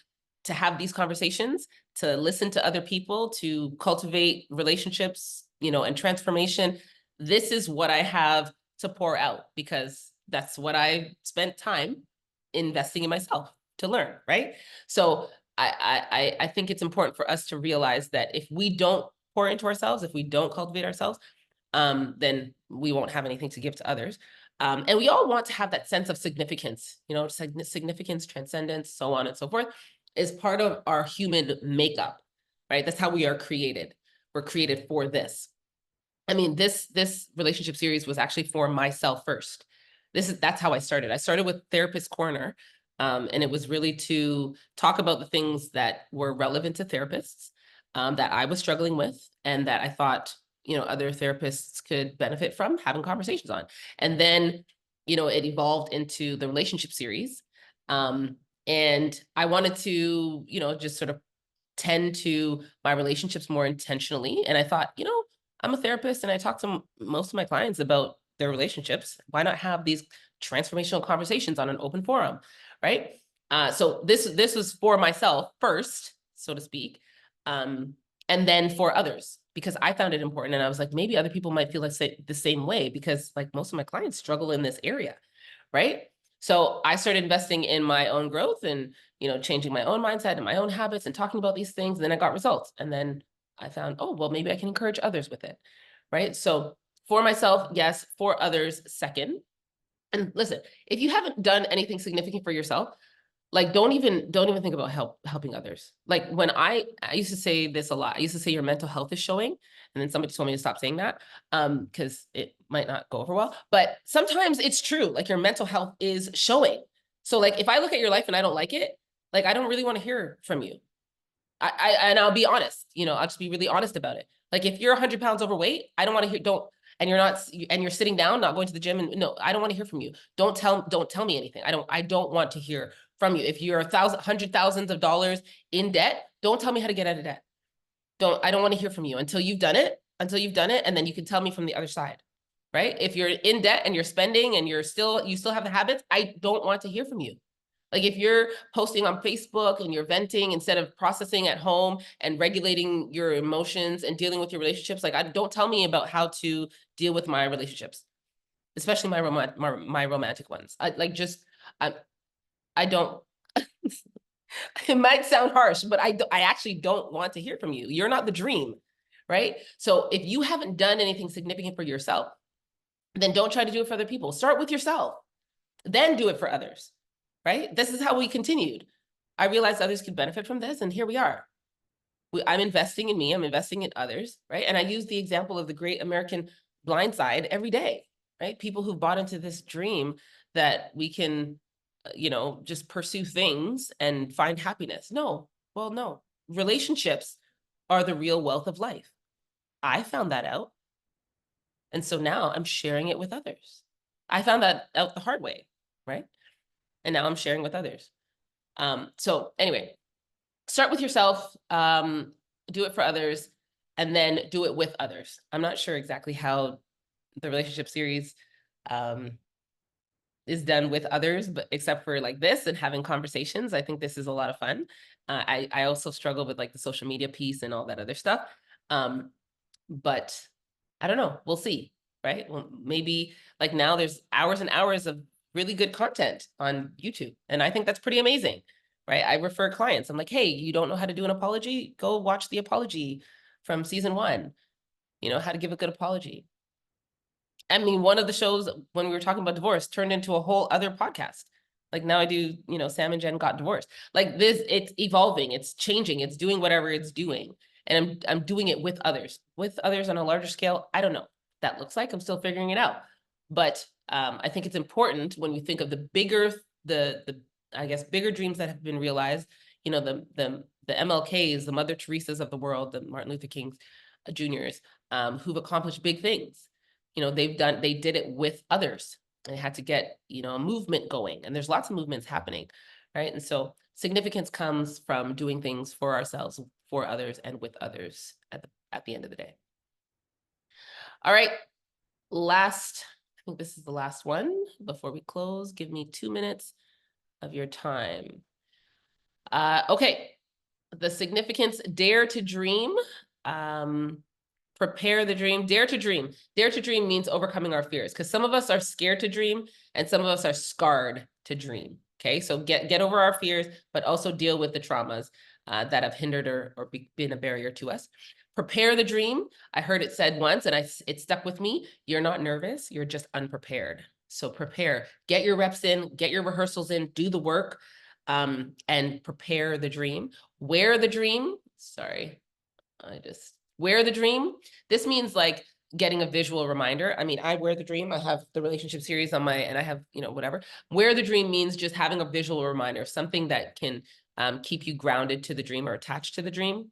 to have these conversations, to listen to other people, to cultivate relationships, and transformation, this is what I have to pour out, because that's what I spent time investing in myself to learn, right? So I think it's important for us to realize that if we don't pour into ourselves, if we don't cultivate ourselves, then we won't have anything to give to others. And we all want to have that sense of significance, significance, transcendence, so on and so forth, is part of our human makeup, right? That's how we are created. We're created for this. I mean, this relationship series was actually for myself first. That's how I started. I started with Therapist Corner. And it was really to talk about the things that were relevant to therapists, that I was struggling with, and that I thought, other therapists could benefit from having conversations on. And then, it evolved into the relationship series. And I wanted to, just sort of tend to my relationships more intentionally. And I thought, I'm a therapist and I talk to most of my clients about their relationships. Why not have these transformational conversations on an open forum, right? So this was for myself first, so to speak, and then for others, because I found it important. And I was like, maybe other people might feel the same way, because like most of my clients struggle in this area, right? So I started investing in my own growth and, changing my own mindset and my own habits and talking about these things. And then I got results. And then I found, oh, well, maybe I can encourage others with it, right? So for myself, yes. For others, second. And listen, if you haven't done anything significant for yourself, Like, don't even think about helping others. Like, when I used to say this a lot. I used to say your mental health is showing, and then somebody told me to stop saying that, because it might not go over well. But sometimes it's true. Like, your mental health is showing. So, like, if I look at your life and I don't like it, like, I don't really want to hear from you. And I'll be honest, I'll just be really honest about it. Like, if you're 100 pounds overweight, I don't want to hear, and you're not, and you're sitting down, not going to the gym, and no, I don't want to hear from you. Don't tell me anything. I don't want to hear from you. If you're hundred thousands of dollars in debt, don't tell me how to get out of debt. I don't want to hear from you until you've done it, and then you can tell me from the other side, right? If you're in debt and you're spending and you still have the habits, I don't want to hear from you. Like, if you're posting on Facebook and you're venting instead of processing at home and regulating your emotions and dealing with your relationships, like, don't tell me about how to deal with my relationships, especially my romantic ones. I don't. It might sound harsh, but I actually don't want to hear from you. You're not the dream, right? So if you haven't done anything significant for yourself, then don't try to do it for other people. Start with yourself, then do it for others. Right? This is how we continued. I realized others could benefit from this, and here we are. I'm investing in me, I'm investing in others, right? And I use the example of the Great American Blind Side every day, right? People who bought into this dream that we can, just pursue things and find happiness. No, well, no. Relationships are the real wealth of life. I found that out. And so now I'm sharing it with others. I found that out the hard way, right? And now I'm sharing with others. So anyway, start with yourself, do it for others, and then do it with others. I'm not sure exactly how the relationship series is done with others, but except for like this and having conversations, I think this is a lot of fun. I also struggle with like the social media piece and all that other stuff. But I don't know, we'll see, right? Well, maybe like now there's hours and hours of really good content on YouTube. And I think that's pretty amazing, right? I refer clients. I'm like, hey, you don't know how to do an apology? Go watch the apology from season 1, how to give a good apology. I mean, one of the shows when we were talking about divorce turned into a whole other podcast. Like, now I do, Sam and Jen got divorced. Like this, it's evolving, it's changing, it's doing whatever it's doing. And I'm doing it with others on a larger scale. I don't know what that looks like. I'm still figuring it out. But I think it's important when we think of the bigger, I guess, bigger dreams that have been realized, the MLKs, the Mother Teresas of the world, the Martin Luther Kings Juniors, who've accomplished big things. They did it with others. They had to get, a movement going, and there's lots of movements happening, right? And so significance comes from doing things for ourselves, for others, and with others at the end of the day. All right, I think this is the last one before we close. Give me 2 minutes of your time. Okay, the significance, dare to dream. Prepare the dream, dare to dream. Dare to dream means overcoming our fears, because some of us are scared to dream and some of us are scarred to dream. Okay, so get over our fears, but also deal with the traumas that have hindered or been a barrier to us. Prepare the dream. I heard it said once, and it stuck with me. You're not nervous, you're just unprepared. So prepare, get your reps in, get your rehearsals in, do the work, and prepare the dream. Wear the dream. Sorry, wear the dream. This means like getting a visual reminder. I mean, I wear the dream. I have the relationship series on and I have, whatever. Wear the dream means just having a visual reminder, something that can keep you grounded to the dream or attached to the dream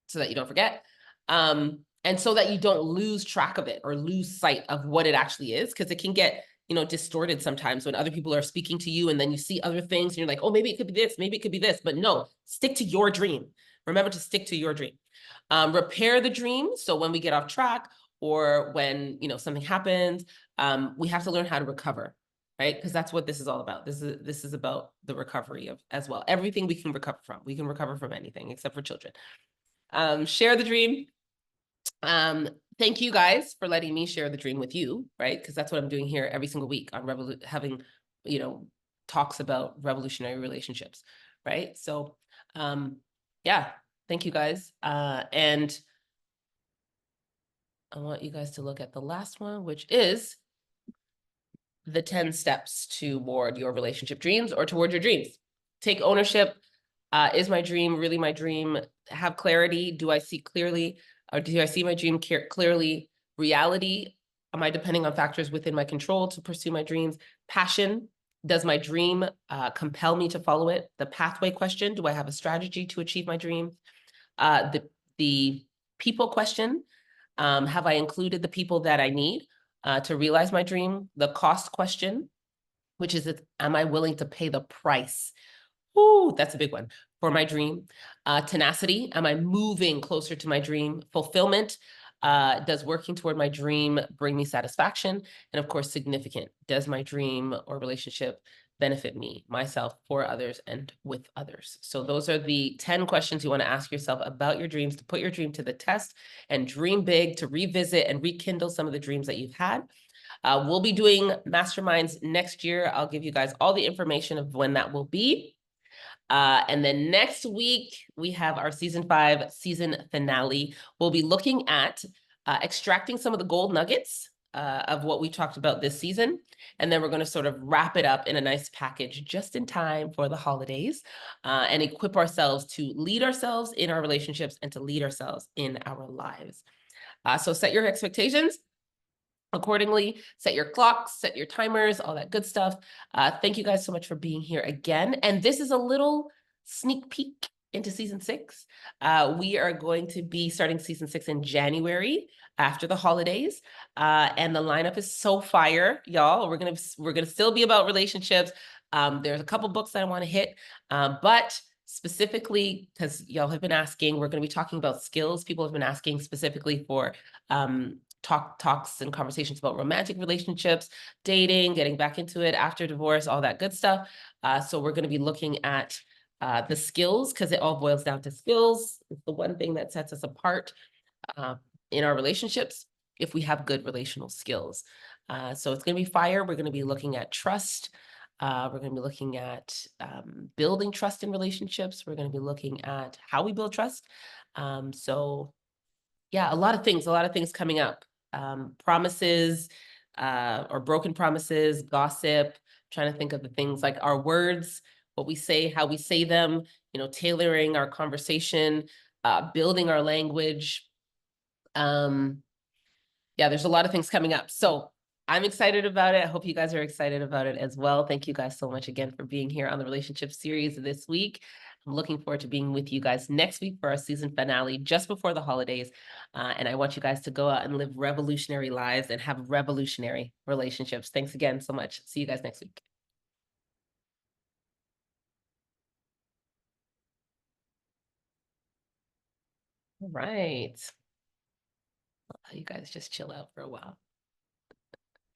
so that you don't forget. And so that you don't lose track of it or lose sight of what it actually is, because it can get, distorted sometimes when other people are speaking to you and then you see other things and you're like, oh, maybe it could be this, maybe it could be this, but no, stick to your dream. Remember to stick to your dream. Repair the dream. So when we get off track or when, something happens, we have to learn how to recover, right? Because that's what this is all about. This is about the recovery of as well. Everything we can recover from. We can recover from anything except for children. Share the dream. Thank you guys for letting me share the dream with you, right? Because that's what I'm doing here every single week on having, talks about revolutionary relationships, right? So, yeah, thank you guys. And I want you guys to look at the last one, which is the 10 steps toward your relationship dreams or toward your dreams. take ownership. Is my dream really my dream? Have clarity. Do I see clearly, or do I see my dream clearly? Reality. Am I depending on factors within my control to pursue my dreams? Passion. Does my dream compel me to follow it? The pathway question. Do I have a strategy to achieve my dream? The people question. Have I included the people that I need to realize my dream? The cost question, which is, am I willing to pay the price? Ooh, that's a big one for my dream. Tenacity, am I moving closer to my dream? Fulfillment, does working toward my dream bring me satisfaction? And of course, significant, does my dream or relationship benefit me, myself, for others, and with others? So those are the 10 questions you want to ask yourself about your dreams, to put your dream to the test and dream big, to revisit and rekindle some of the dreams that you've had. We'll be doing masterminds next year. I'll give you guys all the information of when that will be. And then next week, we have our season 5 season finale. We'll be looking at extracting some of the gold nuggets of what we talked about this season. And then we're going to sort of wrap it up in a nice package just in time for the holidays, and equip ourselves to lead ourselves in our relationships and to lead ourselves in our lives. So set your expectations accordingly, set your clocks, set your timers, all that good stuff. Thank you guys so much for being here again. And this is a little sneak peek into season 6. We are going to be starting season 6 in January after the holidays. And the lineup is so fire, y'all. We're gonna still be about relationships. There's a couple books that I want to hit, but specifically, because y'all have been asking, we're going to be talking about skills. People have been asking specifically for talks and conversations about romantic relationships, dating, getting back into it after divorce, all that good stuff. So we're going to be looking at the skills, because it all boils down to skills. It's the one thing that sets us apart in our relationships, if we have good relational skills. So it's going to be fire. We're going to be looking at trust. We're going to be looking at building trust in relationships. We're going to be looking at how we build trust. So yeah, a lot of things coming up. Promises or broken promises, gossip, trying to think of the things like our words, what we say, how we say them, tailoring our conversation, building our language. Yeah, there's a lot of things coming up. So I'm excited about it. I hope you guys are excited about it as well. Thank you guys so much again for being here on the relationship series this week. I'm looking forward to being with you guys next week for our season finale just before the holidays. And I want you guys to go out and live revolutionary lives and have revolutionary relationships. Thanks again so much. See you guys next week. All right. I'll let you guys just chill out for a while.